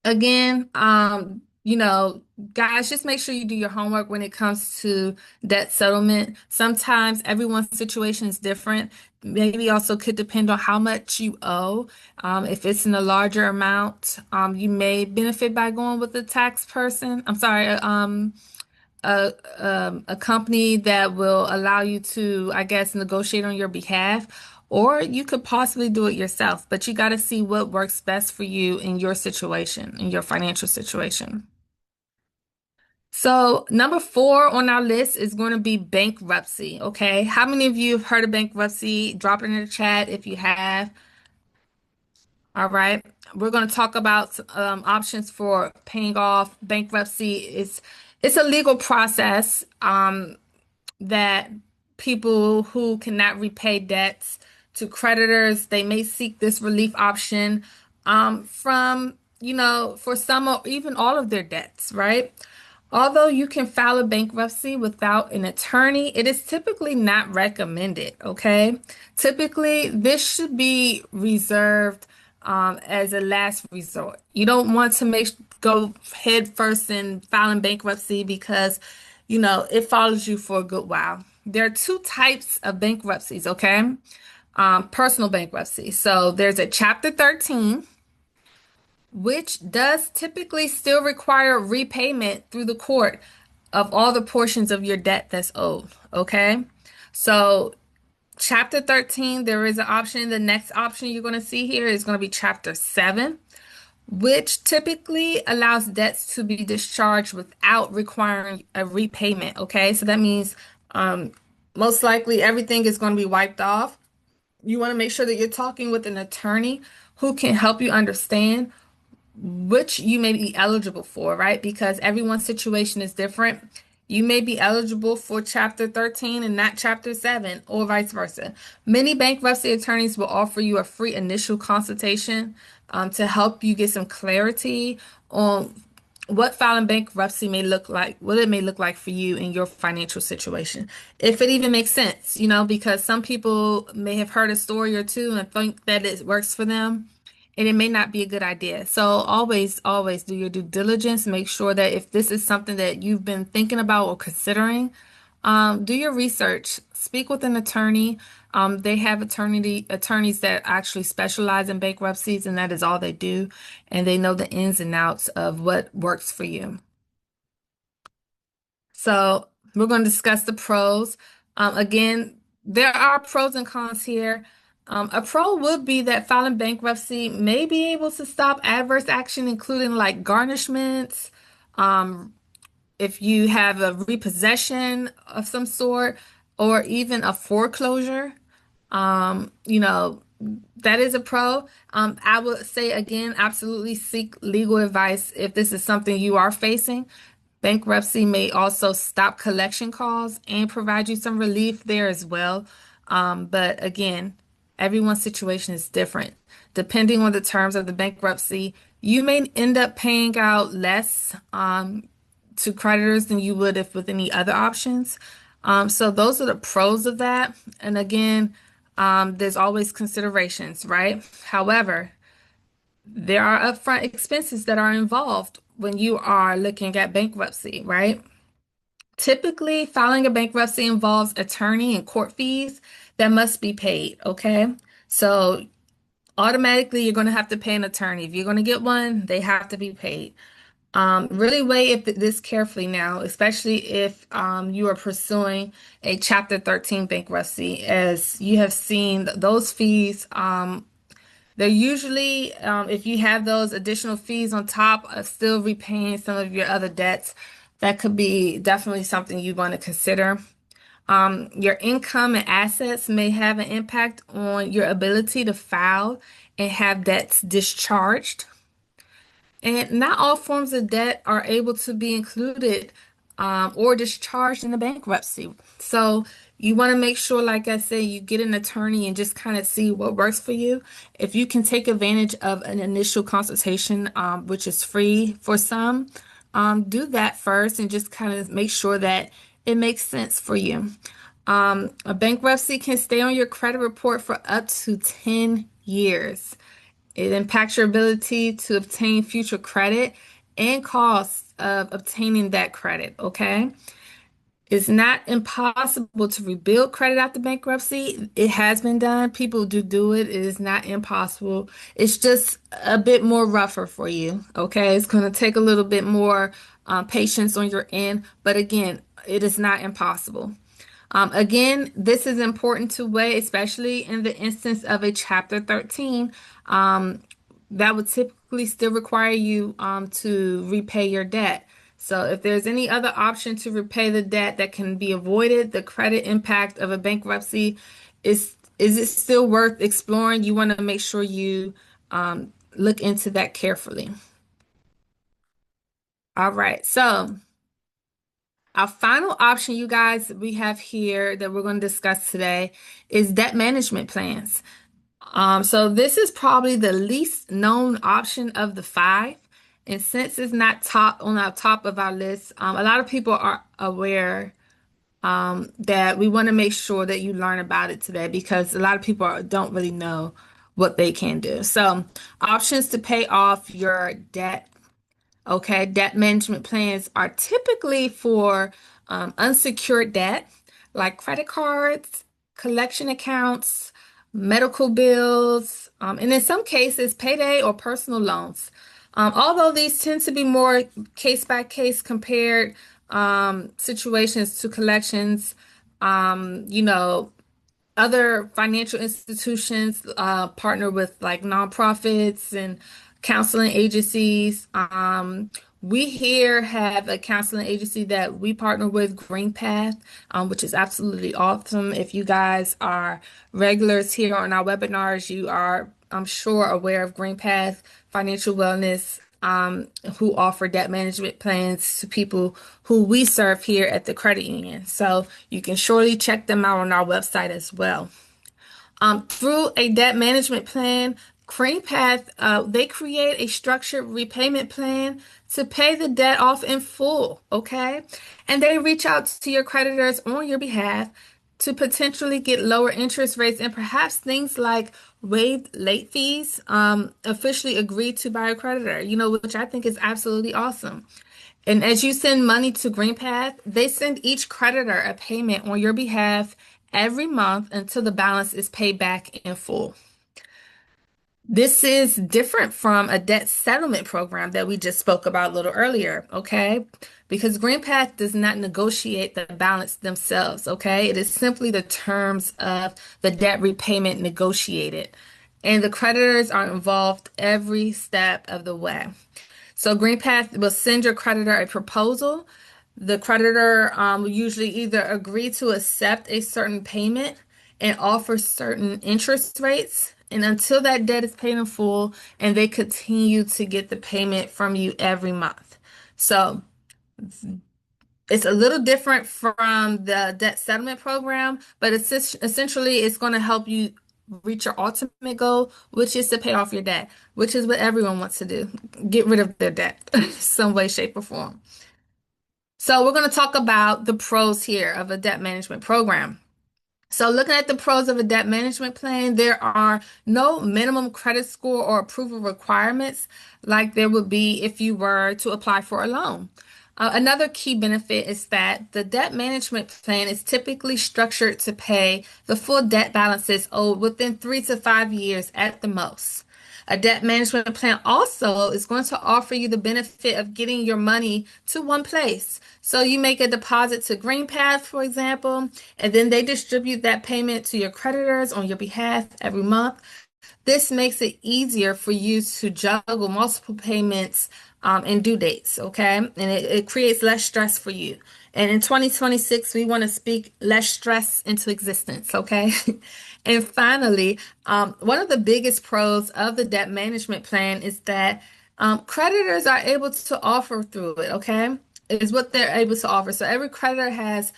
again, guys, just make sure you do your homework when it comes to debt settlement. Sometimes everyone's situation is different. Maybe also could depend on how much you owe. If it's in a larger amount, you may benefit by going with a tax person. I'm sorry, a company that will allow you to, I guess, negotiate on your behalf, or you could possibly do it yourself. But you got to see what works best for you in your situation, in your financial situation. So, number four on our list is going to be bankruptcy. Okay. How many of you have heard of bankruptcy? Drop it in the chat if you have. All right. We're going to talk about options for paying off bankruptcy. It's a legal process that people who cannot repay debts to creditors, they may seek this relief option from, for some or even all of their debts, right? Although you can file a bankruptcy without an attorney, it is typically not recommended, okay? Typically, this should be reserved as a last resort. You don't want to go head first in filing bankruptcy because, it follows you for a good while. There are two types of bankruptcies, okay? Personal bankruptcy. So there's a Chapter 13, which does typically still require repayment through the court of all the portions of your debt that's owed. Okay. So, Chapter 13, there is an option. The next option you're going to see here is going to be Chapter 7, which typically allows debts to be discharged without requiring a repayment. Okay, so that means um, most likely everything is going to be wiped off. You want to make sure that you're talking with an attorney who can help you understand which you may be eligible for, right? Because everyone's situation is different. You may be eligible for Chapter 13 and not Chapter 7, or vice versa. Many bankruptcy attorneys will offer you a free initial consultation to help you get some clarity on what filing bankruptcy may look like, what it may look like for you in your financial situation. If it even makes sense, because some people may have heard a story or two and think that it works for them and it may not be a good idea. So always, always do your due diligence. Make sure that if this is something that you've been thinking about or considering, do your research. Speak with an attorney. They have attorneys that actually specialize in bankruptcies, and that is all they do. And they know the ins and outs of what works for you. So we're going to discuss the pros. Again, there are pros and cons here. A pro would be that filing bankruptcy may be able to stop adverse action, including like garnishments, um, if you have a repossession of some sort, or even a foreclosure. You know, that is a pro. I would say again, absolutely seek legal advice if this is something you are facing. Bankruptcy may also stop collection calls and provide you some relief there as well. But again, everyone's situation is different. Depending on the terms of the bankruptcy, you may end up paying out less to creditors than you would if with any other options. So those are the pros of that. And again, there's always considerations, right? However, there are upfront expenses that are involved when you are looking at bankruptcy, right? Typically, filing a bankruptcy involves attorney and court fees that must be paid, okay? So automatically, you're going to have to pay an attorney. If you're going to get one, they have to be paid. Really weigh this carefully now, especially if you are pursuing a Chapter 13 bankruptcy, as you have seen those fees. They're usually, if you have those additional fees on top of still repaying some of your other debts, that could be definitely something you want to consider. Your income and assets may have an impact on your ability to file and have debts discharged. And not all forms of debt are able to be included or discharged in the bankruptcy. So you want to make sure, like I said, you get an attorney and just kind of see what works for you. If you can take advantage of an initial consultation, which is free for some, do that first and just kind of make sure that it makes sense for you. A bankruptcy can stay on your credit report for up to 10 years. It impacts your ability to obtain future credit and costs of obtaining that credit, okay? It's not impossible to rebuild credit after bankruptcy. It has been done. People do it. It is not impossible. It's just a bit more rougher for you, okay? It's going to take a little bit more patience on your end, but again, it is not impossible. Again, this is important to weigh, especially in the instance of a Chapter 13. That would typically still require you to repay your debt. So if there's any other option to repay the debt that can be avoided, the credit impact of a bankruptcy is it still worth exploring? You want to make sure you look into that carefully. All right, so our final option, you guys, we have here that we're going to discuss today is debt management plans. So this is probably the least known option of the five. And since it's not top on our top of our list, a lot of people are aware that we want to make sure that you learn about it today because a lot of people don't really know what they can do. So options to pay off your debt. Okay, debt management plans are typically for unsecured debt like credit cards, collection accounts, medical bills, and in some cases, payday or personal loans. Although these tend to be more case by case compared situations to collections, you know, other financial institutions partner with like nonprofits and counseling agencies. We here have a counseling agency that we partner with, GreenPath, which is absolutely awesome. If you guys are regulars here on our webinars, you are, I'm sure, aware of GreenPath Financial Wellness, who offer debt management plans to people who we serve here at the credit union. So you can surely check them out on our website as well. Through a debt management plan, CreamPath, they create a structured repayment plan to pay the debt off in full, okay? And they reach out to your creditors on your behalf to potentially get lower interest rates and perhaps things like waived late fees, officially agreed to by a creditor, which I think is absolutely awesome. And as you send money to GreenPath, they send each creditor a payment on your behalf every month until the balance is paid back in full. This is different from a debt settlement program that we just spoke about a little earlier, okay? Because GreenPath does not negotiate the balance themselves, okay? It is simply the terms of the debt repayment negotiated. And the creditors are involved every step of the way. So GreenPath will send your creditor a proposal. The creditor will usually either agree to accept a certain payment and offer certain interest rates. And until that debt is paid in full, and they continue to get the payment from you every month. So it's a little different from the debt settlement program, but it's essentially it's going to help you reach your ultimate goal, which is to pay off your debt, which is what everyone wants to do, get rid of their debt, some way, shape, or form. So we're going to talk about the pros here of a debt management program. So looking at the pros of a debt management plan, there are no minimum credit score or approval requirements like there would be if you were to apply for a loan. Another key benefit is that the debt management plan is typically structured to pay the full debt balances owed within 3 to 5 years at the most. A debt management plan also is going to offer you the benefit of getting your money to one place. So you make a deposit to GreenPath, for example, and then they distribute that payment to your creditors on your behalf every month. This makes it easier for you to juggle multiple payments and due dates, okay? And it creates less stress for you. And in 2026, we want to speak less stress into existence, okay? And finally, one of the biggest pros of the debt management plan is that creditors are able to offer through it, okay? Is what they're able to offer. So every creditor has,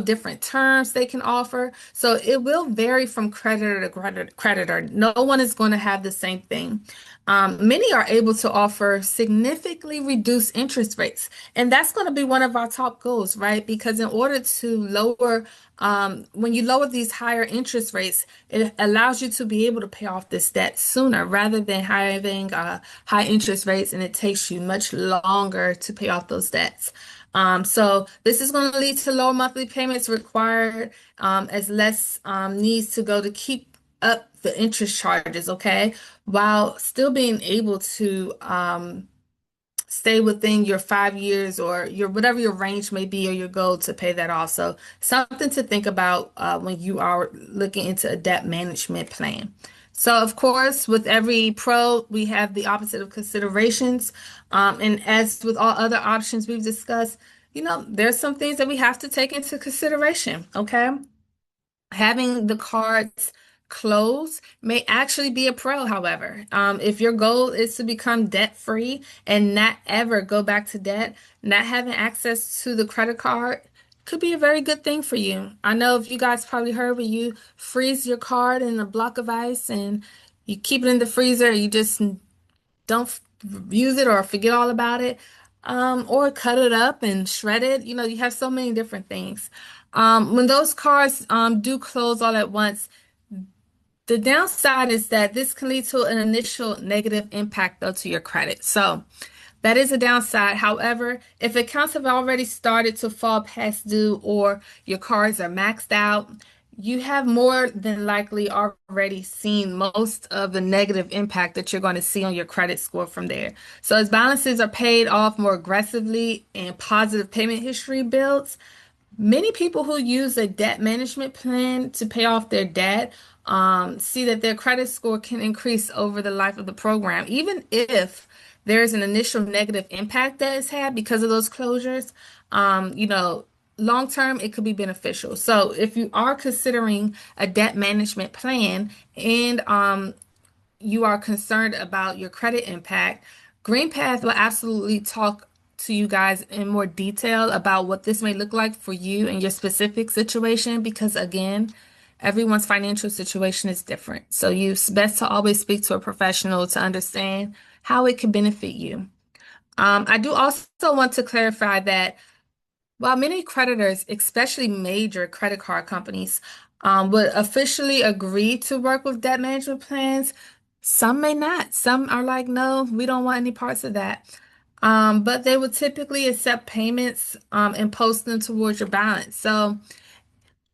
different terms they can offer. So it will vary from creditor to creditor. No one is going to have the same thing. Many are able to offer significantly reduced interest rates. And that's going to be one of our top goals, right? Because in order to lower, when you lower these higher interest rates, it allows you to be able to pay off this debt sooner rather than having high interest rates and it takes you much longer to pay off those debts. So this is going to lead to lower monthly payments required as less needs to go to keep up the interest charges, okay? While still being able to stay within your 5 years or your whatever your range may be or your goal to pay that off. So something to think about when you are looking into a debt management plan. So of course, with every pro, we have the opposite of considerations. And as with all other options we've discussed, there's some things that we have to take into consideration, okay? Having the cards closed may actually be a pro, however. If your goal is to become debt-free and not ever go back to debt, not having access to the credit card could be a very good thing for you. I know if you guys probably heard where you freeze your card in a block of ice and you keep it in the freezer, you just don't use it or forget all about it, or cut it up and shred it. You have so many different things. When those cards do close all at once, the downside is that this can lead to an initial negative impact though to your credit. So that is a downside. However, if accounts have already started to fall past due or your cards are maxed out, you have more than likely already seen most of the negative impact that you're going to see on your credit score from there. So as balances are paid off more aggressively and positive payment history builds, many people who use a debt management plan to pay off their debt see that their credit score can increase over the life of the program, even if there's an initial negative impact that is had because of those closures. You know, long term, it could be beneficial. So if you are considering a debt management plan and you are concerned about your credit impact, GreenPath will absolutely talk to you guys in more detail about what this may look like for you and your specific situation because, again, everyone's financial situation is different. So it's best to always speak to a professional to understand how it can benefit you. I do also want to clarify that while many creditors, especially major credit card companies, would officially agree to work with debt management plans, some may not. Some are like, no, we don't want any parts of that. But they would typically accept payments and post them towards your balance. So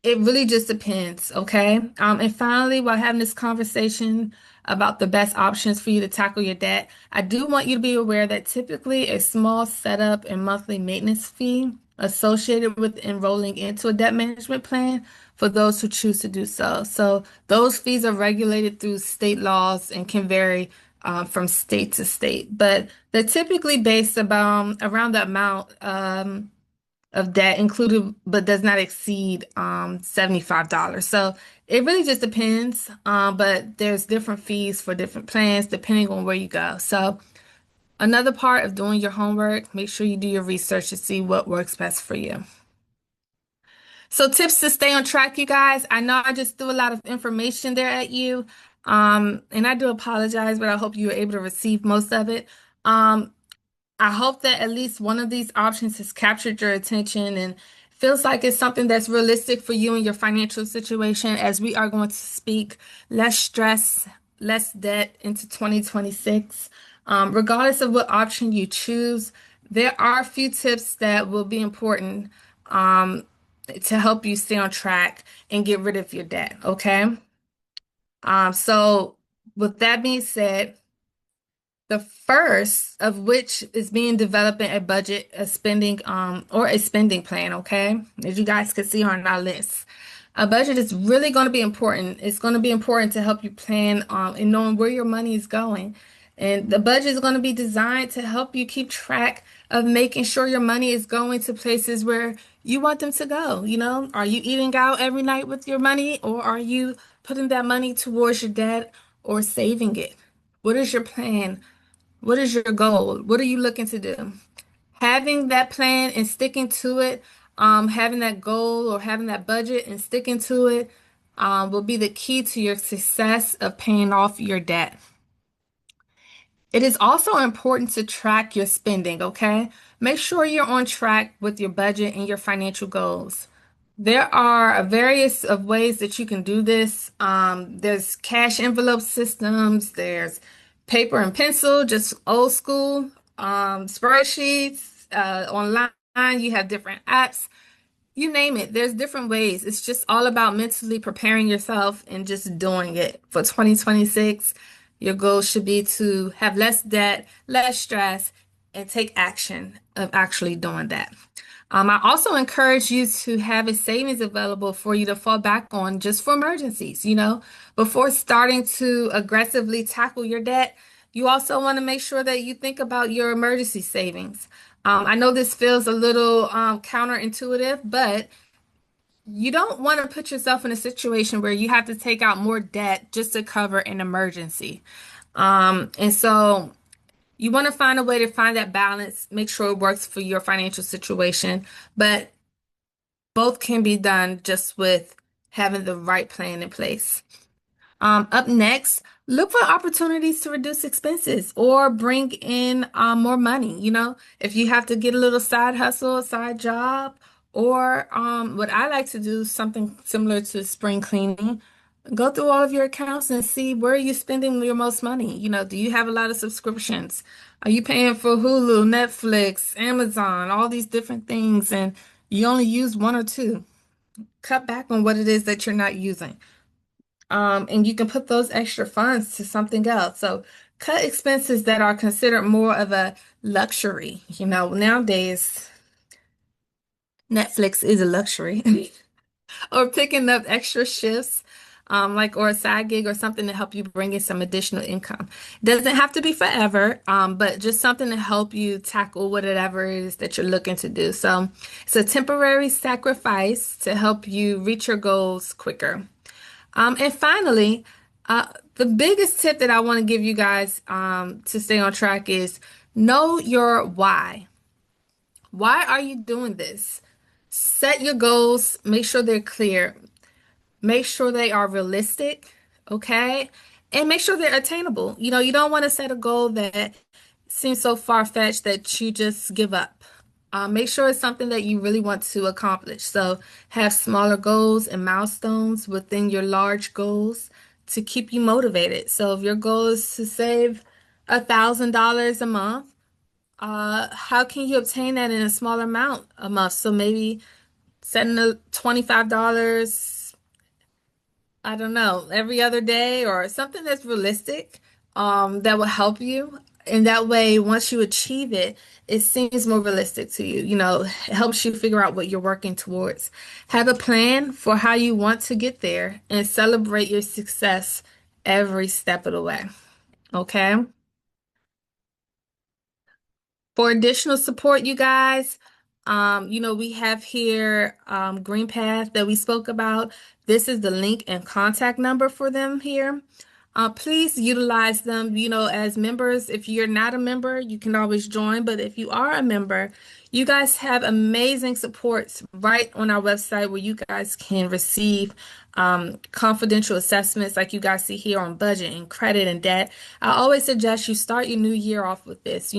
it really just depends, okay? And finally, while having this conversation about the best options for you to tackle your debt, I do want you to be aware that typically a small setup and monthly maintenance fee associated with enrolling into a debt management plan for those who choose to do so. So those fees are regulated through state laws and can vary from state to state, but they're typically based about around the amount. Of debt included, but does not exceed $75. So it really just depends. But there's different fees for different plans depending on where you go. So another part of doing your homework, make sure you do your research to see what works best for you. So tips to stay on track, you guys. I know I just threw a lot of information there at you. And I do apologize, but I hope you were able to receive most of it. Um, I hope that at least one of these options has captured your attention and feels like it's something that's realistic for you and your financial situation as we are going to speak less stress, less debt into 2026. Regardless of what option you choose, there are a few tips that will be important um, to help you stay on track and get rid of your debt, okay? So with that being said, the first of which is being developing a budget, a spending, or a spending plan, okay? As you guys can see on our list. A budget is really going to be important. It's going to be important to help you plan and knowing where your money is going. And the budget is going to be designed to help you keep track of making sure your money is going to places where you want them to go. You know, are you eating out every night with your money, or are you putting that money towards your debt or saving it? What is your plan? What is your goal? What are you looking to do? Having that plan and sticking to it, having that goal or having that budget and sticking to it, will be the key to your success of paying off your debt. It is also important to track your spending, okay? Make sure you're on track with your budget and your financial goals. There are a various of ways that you can do this. There's cash envelope systems, there's paper and pencil, just old school, spreadsheets, online, you have different apps. You name it, there's different ways. It's just all about mentally preparing yourself and just doing it. For 2026, your goal should be to have less debt, less stress, and take action of actually doing that. I also encourage you to have a savings available for you to fall back on just for emergencies. You know, before starting to aggressively tackle your debt, you also want to make sure that you think about your emergency savings. I know this feels a little counterintuitive, but you don't want to put yourself in a situation where you have to take out more debt just to cover an emergency. And so you want to find a way to find that balance, make sure it works for your financial situation, but both can be done just with having the right plan in place. Up next, look for opportunities to reduce expenses or bring in more money. You know, if you have to get a little side hustle, a side job, or what I like to do, something similar to spring cleaning, go through all of your accounts and see where are you spending your most money. You know, do you have a lot of subscriptions? Are you paying for Hulu, Netflix, Amazon, all these different things, and you only use one or two? Cut back on what it is that you're not using. And you can put those extra funds to something else. So cut expenses that are considered more of a luxury. You know, nowadays, Netflix is a luxury. Or picking up extra shifts. like or a side gig or something to help you bring in some additional income. Doesn't have to be forever, but just something to help you tackle whatever it is that you're looking to do. So it's a temporary sacrifice to help you reach your goals quicker. And finally, the biggest tip that I want to give you guys to stay on track is know your why. Why are you doing this? Set your goals, make sure they're clear, make sure they are realistic, okay? And make sure they're attainable. You don't want to set a goal that seems so far-fetched that you just give up. Make sure it's something that you really want to accomplish. So have smaller goals and milestones within your large goals to keep you motivated. So if your goal is to save $1,000 a month, how can you obtain that in a smaller amount a month? So maybe setting a $25, I don't know, every other day or something that's realistic, that will help you. And that way, once you achieve it, it seems more realistic to you. It helps you figure out what you're working towards. Have a plan for how you want to get there and celebrate your success every step of the way. Okay? For additional support, you guys, we have here Green Path that we spoke about. This is the link and contact number for them here. Please utilize them, as members. If you're not a member, you can always join. But if you are a member, you guys have amazing supports right on our website where you guys can receive confidential assessments like you guys see here on budget and credit and debt. I always suggest you start your new year off with this.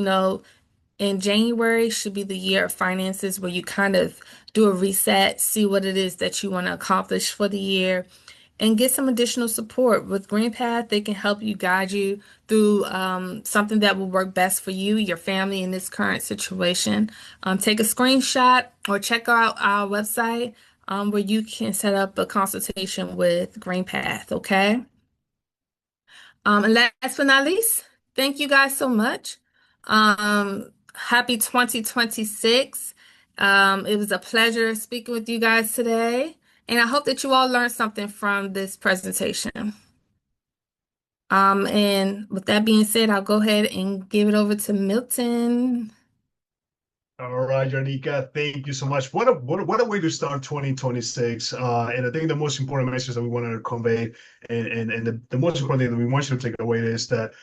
In January should be the year of finances where you kind of do a reset, see what it is that you want to accomplish for the year, and get some additional support. With GreenPath, they can help you guide you through something that will work best for you, your family in this current situation. Take a screenshot or check out our website where you can set up a consultation with GreenPath, okay? And last but not least, thank you guys so much. Happy 2026. It was a pleasure speaking with you guys today, and I hope that you all learned something from this presentation. And with that being said, I'll go ahead and give it over to Milton. All right, Janika, thank you so much. What a way to start 2026. And I think the most important message that we wanted to convey, and the most important thing that we want you to take away is that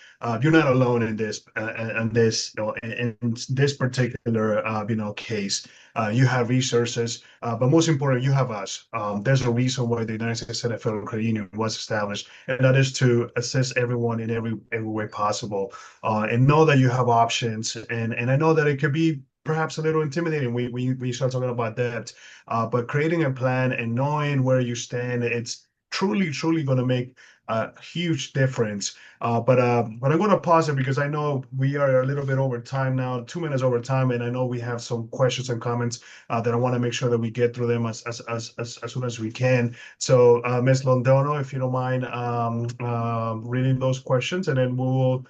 you're not alone in this, and this, in this particular, case. You have resources, but most important, you have us. There's a reason why the United States Senate Federal Credit Union was established, and that is to assist everyone in every way possible. And know that you have options, and I know that it could be perhaps a little intimidating. We start talking about debt, but creating a plan and knowing where you stand, it's truly going to make a huge difference. But I'm going to pause it because I know we are a little bit over time now, 2 minutes over time, and I know we have some questions and comments that I want to make sure that we get through them as soon as we can. So, Ms. Londono, if you don't mind reading those questions, and then we'll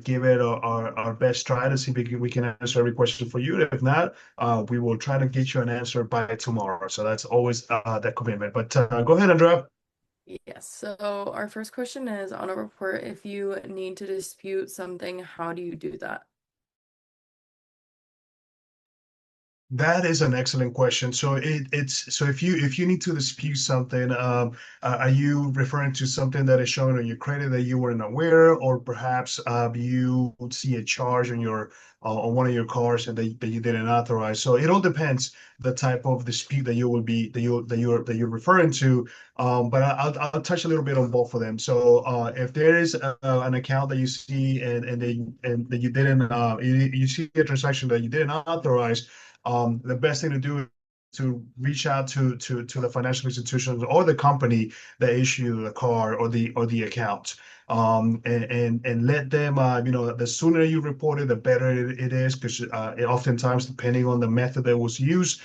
give it our best try to see if we can answer every question for you. If not, we will try to get you an answer by tomorrow. So that's always that commitment. But go ahead, Andrea. Yes, so our first question is on a report, if you need to dispute something, how do you do that? That is an excellent question. So it's so if you need to dispute something, are you referring to something that is showing on your credit that you weren't aware, or perhaps you see a charge on your on one of your cars and that you didn't authorize? So it all depends the type of dispute that you will be that you're referring to. But I'll touch a little bit on both of them. So if there is an account that you see and that you didn't you see a transaction that you didn't authorize, the best thing to do is to reach out to the financial institutions or the company that issued the card or the account, and let them, the sooner you report it, the better it is, because oftentimes, depending on the method that was used,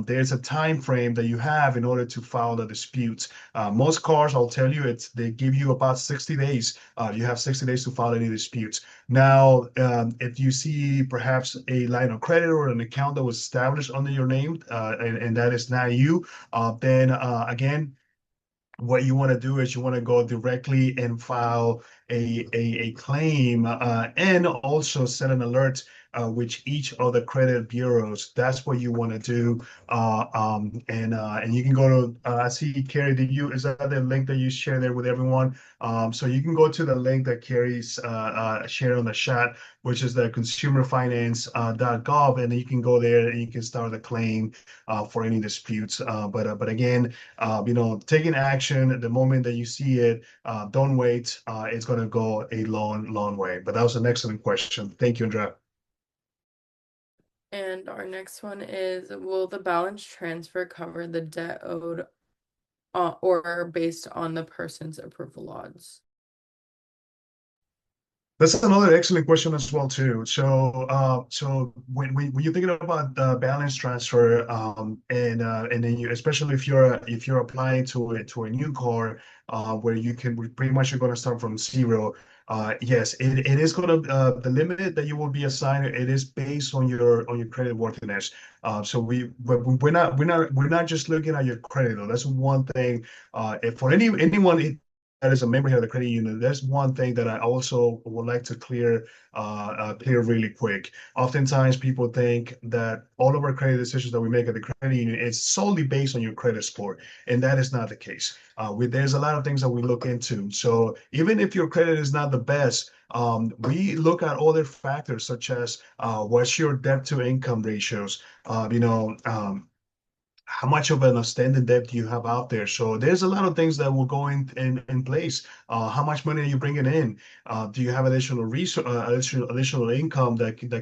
there's a time frame that you have in order to file the dispute. Most cars, I'll tell you, they give you about 60 days. You have 60 days to file any disputes. Now, if you see perhaps a line of credit or an account that was established under your name, and that is not you, then again, what you want to do is you want to go directly and file a claim and also set an alert which each of the credit bureaus. That's what you want to do. And you can go to I see Carrie, did you is that the link that you share there with everyone? So you can go to the link that Carrie's shared on the chat, which is the consumerfinance.gov, and you can go there and you can start the claim for any disputes. But again, taking action the moment that you see it, don't wait. It's going to go a long, long way. But that was an excellent question. Thank you, Andrea. And our next one is, will the balance transfer cover the debt owed or based on the person's approval odds? That's another excellent question as well too. So when you're thinking about the balance transfer, and then you, especially if you're applying to a new car, where you can pretty much you're going to start from zero. Yes, it is going to the limit that you will be assigned. It is based on your credit worthiness. So we're not just looking at your credit though. That's one thing. If for anyone that is a member here of the credit union, there's one thing that I also would like to clear really quick. Oftentimes, people think that all of our credit decisions that we make at the credit union is solely based on your credit score, and that is not the case. There's a lot of things that we look into. So even if your credit is not the best, we look at other factors such as what's your debt to income ratios, how much of an outstanding debt do you have out there? So there's a lot of things that will go in place. How much money are you bringing in? Do you have additional resource, additional income that can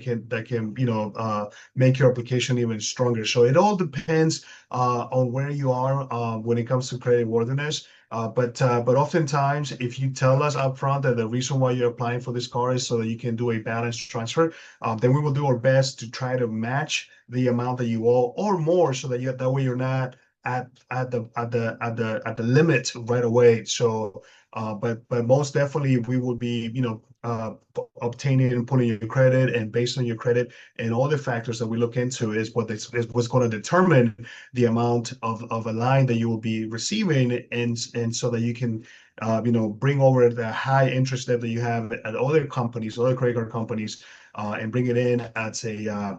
make your application even stronger? So it all depends on where you are when it comes to credit worthiness. But oftentimes, if you tell us upfront that the reason why you're applying for this car is so that you can do a balance transfer, then we will do our best to try to match the amount that you owe or more, so that way you're not at the limit right away. So, but most definitely we will be obtaining and putting your credit, and based on your credit and all the factors that we look into is what's going to determine the amount of a line that you will be receiving, and so that you can bring over the high interest debt that you have at other companies, other credit card companies, and bring it in as a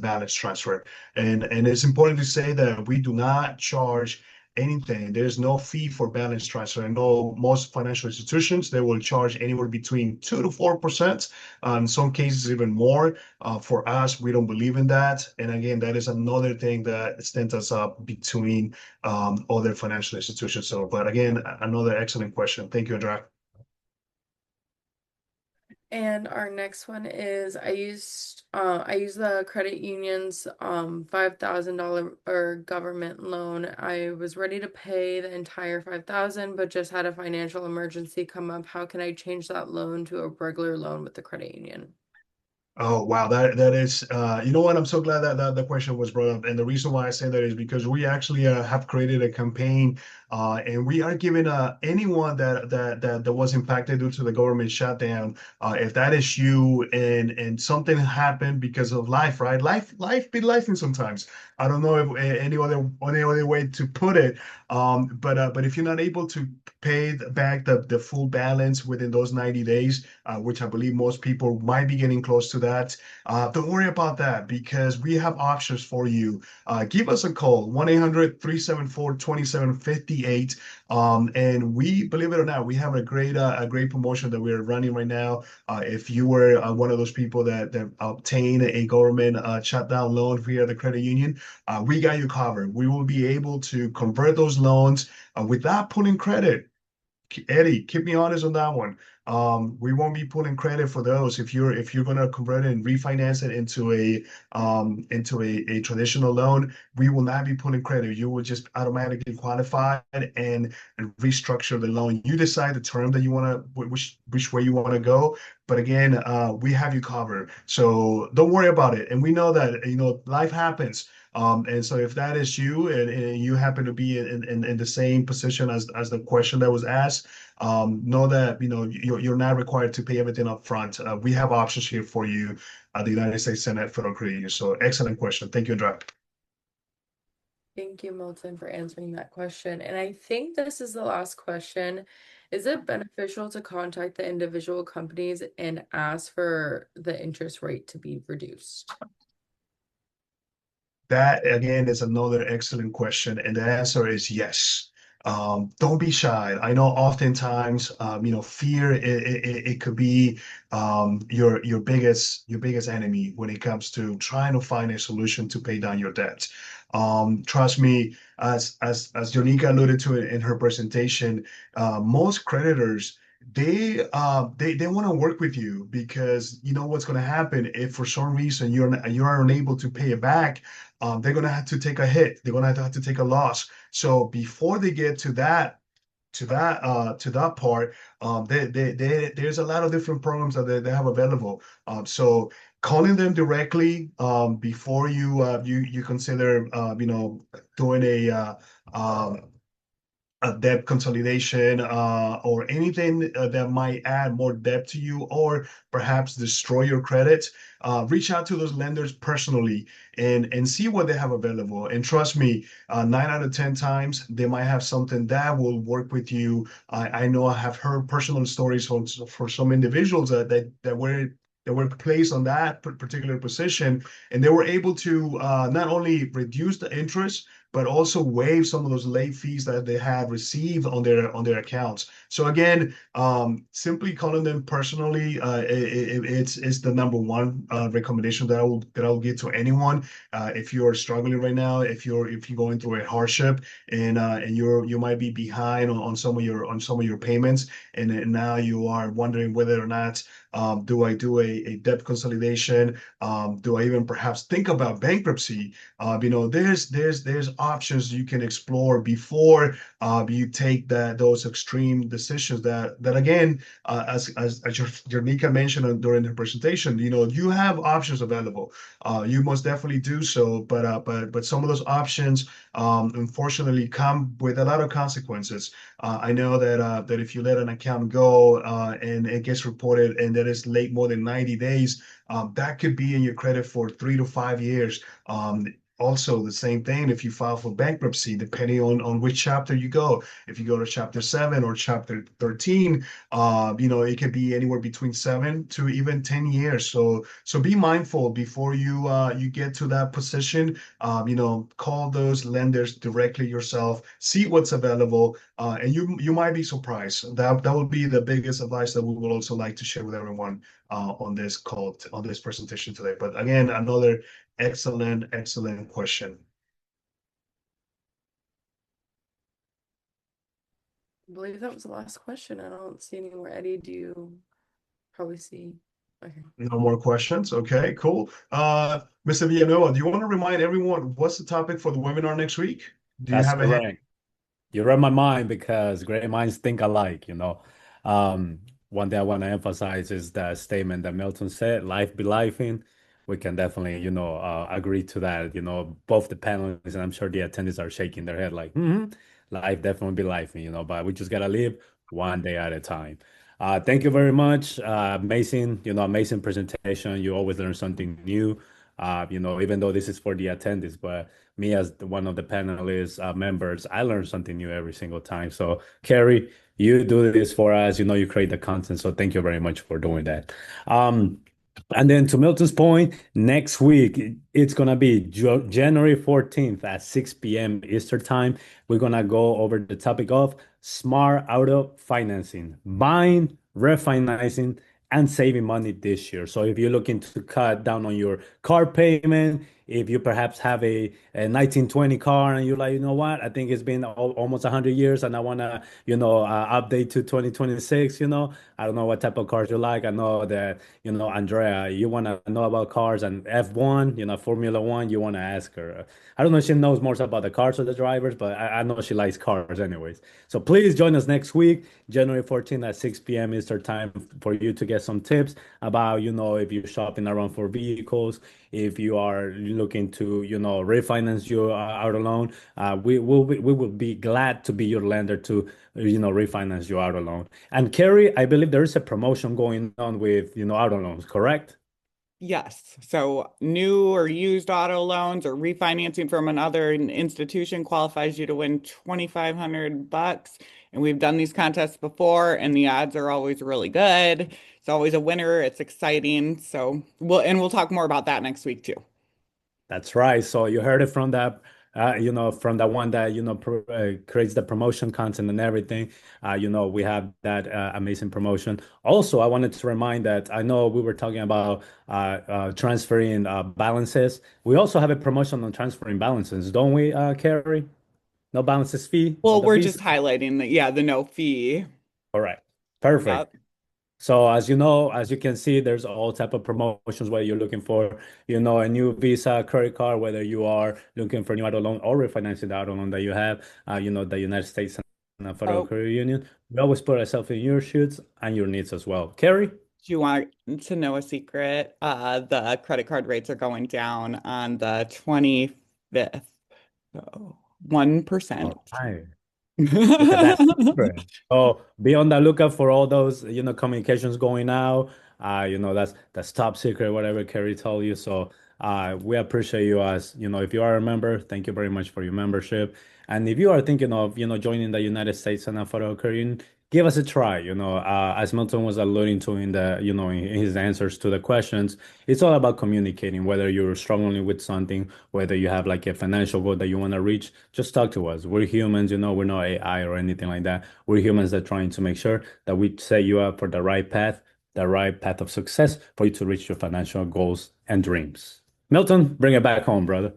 balance transfer. And it's important to say that we do not charge anything. There's no fee for balance transfer. I know most financial institutions, they will charge anywhere between 2 to 4%, in some cases even more. For us, we don't believe in that. And again, that is another thing that stands us up between other financial institutions. So, but again, another excellent question. Thank you, Andrea. And our next one is, I used the credit union's $5,000 or government loan. I was ready to pay the entire 5,000, but just had a financial emergency come up. How can I change that loan to a regular loan with the credit union? Oh wow, that is you know what? I'm so glad that the question was brought up, and the reason why I say that is because we actually have created a campaign, and we are giving anyone that was impacted due to the government shutdown, if that is you, and something happened because of life, right? Life be lifing sometimes. I don't know if any other way to put it, but if you're not able to pay back the full balance within those 90 days, which I believe most people might be getting close to that. Don't worry about that, because we have options for you. Give us a call, 1-800-374-2758. And we, believe it or not, we have a great promotion that we're running right now. If you were one of those people that obtained a government shutdown loan via the credit union, we got you covered. We will be able to convert those loans without pulling credit. Eddie, keep me honest on that one. We won't be pulling credit for those. If you're gonna convert it and refinance it into a traditional loan, we will not be pulling credit. You will just automatically qualify and restructure the loan. You decide the term that you want to, which way you want to go. But again, we have you covered. So don't worry about it. And we know that life happens. And so if that is you, and you happen to be in the same position as the question that was asked, know that you're not required to pay everything up front. We have options here for you at the United States Senate Federal Credit Union. So excellent question. Thank you, Andrea. Thank you, Milton, for answering that question. And I think this is the last question. Is it beneficial to contact the individual companies and ask for the interest rate to be reduced? That again is another excellent question, and the answer is yes. Don't be shy. I know oftentimes, fear it could be your biggest enemy when it comes to trying to find a solution to pay down your debt. Trust me, as Jonica alluded to it in her presentation, most creditors they want to work with you because you know what's going to happen if for some reason you're unable to pay it back. They're going to have to take a hit. They're going to have to take a loss. So before they get to that part, there's a lot of different programs that they have available. So calling them directly before you consider doing a debt consolidation or anything that might add more debt to you or perhaps destroy your credit, reach out to those lenders personally and see what they have available. And trust me, 9 out of 10 times they might have something that will work with you. I know I have heard personal stories for some individuals that were placed on that particular position, and they were able to not only reduce the interest but also waive some of those late fees that they had received on their accounts. So again, simply calling them personally, it's the number one recommendation that I will give to anyone. If you're struggling right now, if you're going through a hardship and you might be behind on some of your payments, and now you are wondering whether or not do I do a debt consolidation? Do I even perhaps think about bankruptcy? There's options you can explore before you take those extreme decisions that again, as your Nika mentioned during her presentation, you have options available. You most definitely do so, but some of those options unfortunately come with a lot of consequences. I know that if you let an account go and it gets reported and that it's late more than 90 days, that could be in your credit for 3 to 5 years. Also, the same thing if you file for bankruptcy, depending on which chapter you go. If you go to chapter 7 or chapter 13, it could be anywhere between 7 to even 10 years. So be mindful before you get to that position. Call those lenders directly yourself, see what's available, and you might be surprised. That will be the biggest advice that we would also like to share with everyone on this call, on this presentation today. But again, another excellent, excellent question. I believe that was the last question. I don't see any more. Eddie, do you probably see? Okay. No more questions. Okay, cool. Mr. Villanueva, do you want to remind everyone what's the topic for the webinar next week? Do you That's have a hand? correct. You read my mind because great minds think alike. Um, One thing I want to emphasize is the statement that Milton said, life be lifing. We can definitely, agree to that. Both the panelists and I'm sure the attendees are shaking their head like, life definitely be lifing, but we just gotta live one day at a time. Thank you very much. Amazing presentation. You always learn something new. Even though this is for the attendees, but me as one of the panelists members, I learn something new every single time. So, Carrie, you do this for us. You create the content. So, thank you very much for doing that. Um, and then to Milton's point, next week it's gonna be January 14th at 6 p.m. Eastern time. We're gonna go over the topic of smart auto financing, buying, refinancing, and saving money this year. So if you're looking to cut down on your car payment, if you perhaps have a 1920 car and you're like, you know what, I think it's been almost 100 years and I want to, update to 2026, I don't know what type of cars you like. I know that, Andrea, you want to know about cars and F1, Formula One, you want to ask her. I don't know if she knows more about the cars or the drivers, but I know she likes cars anyways. So please join us next week, January 14th at 6 p.m. Eastern time for you to get some tips about, if you're shopping around for vehicles, if you are looking to, refinance your auto loan, we will be glad to be your lender to, refinance your auto loan. And Kerry, I believe there is a promotion going on with, auto loans, correct? Yes. So new or used auto loans or refinancing from another institution qualifies you to win 2,500 bucks. And we've done these contests before and the odds are always really good. It's always a winner. It's exciting. So we'll talk more about that next week too. That's right. So you heard it from that, from the one that, creates the promotion content and everything. We have that amazing promotion. Also, I wanted to remind that I know we were talking about transferring balances. We also have a promotion on transferring balances, don't we, Carrie? No balances fee on Well, the we're just Visa. highlighting the no fee. All right. Perfect. Yep. So as you know, as you can see, there's all type of promotions whether you're looking for, a new Visa credit card, whether you are looking for a new auto loan or refinancing the auto loan that you have, the United States and the Federal Oh, Credit Union. We always put ourselves in your shoes and your needs as well. Carrie? do you want to know a secret? The credit card rates are going down on the 25th. So All 1%. right. Look at that. So be on the lookout for all those, communications going out. That's top secret, whatever Kerry told you. So we appreciate you as, if you are a member, thank you very much for your membership. And if you are thinking of, joining the United States and Federal Korean, give us a try. As Milton was alluding to in the, in his answers to the questions, it's all about communicating, whether you're struggling with something, whether you have like a financial goal that you want to reach, just talk to us. We're humans, we're not AI or anything like that. We're humans that are trying to make sure that we set you up for the right path of success for you to reach your financial goals and dreams. Milton, bring it back home, brother.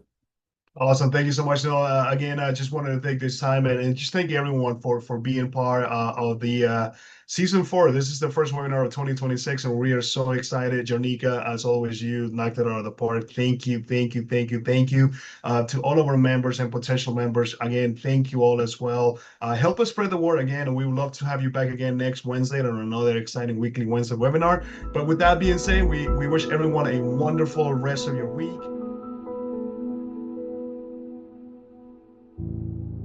Awesome. Thank you so much. No, again, I just wanted to take this time and just thank everyone for being part of the season four. This is the first webinar of 2026, and we are so excited. Janika, as always, you knocked it out of the park. Thank you, thank you, thank you, thank you to all of our members and potential members. Again, thank you all as well. Help us spread the word again, and we would love to have you back again next Wednesday on another exciting weekly Wednesday webinar. But with that being said, we wish everyone a wonderful rest of your week.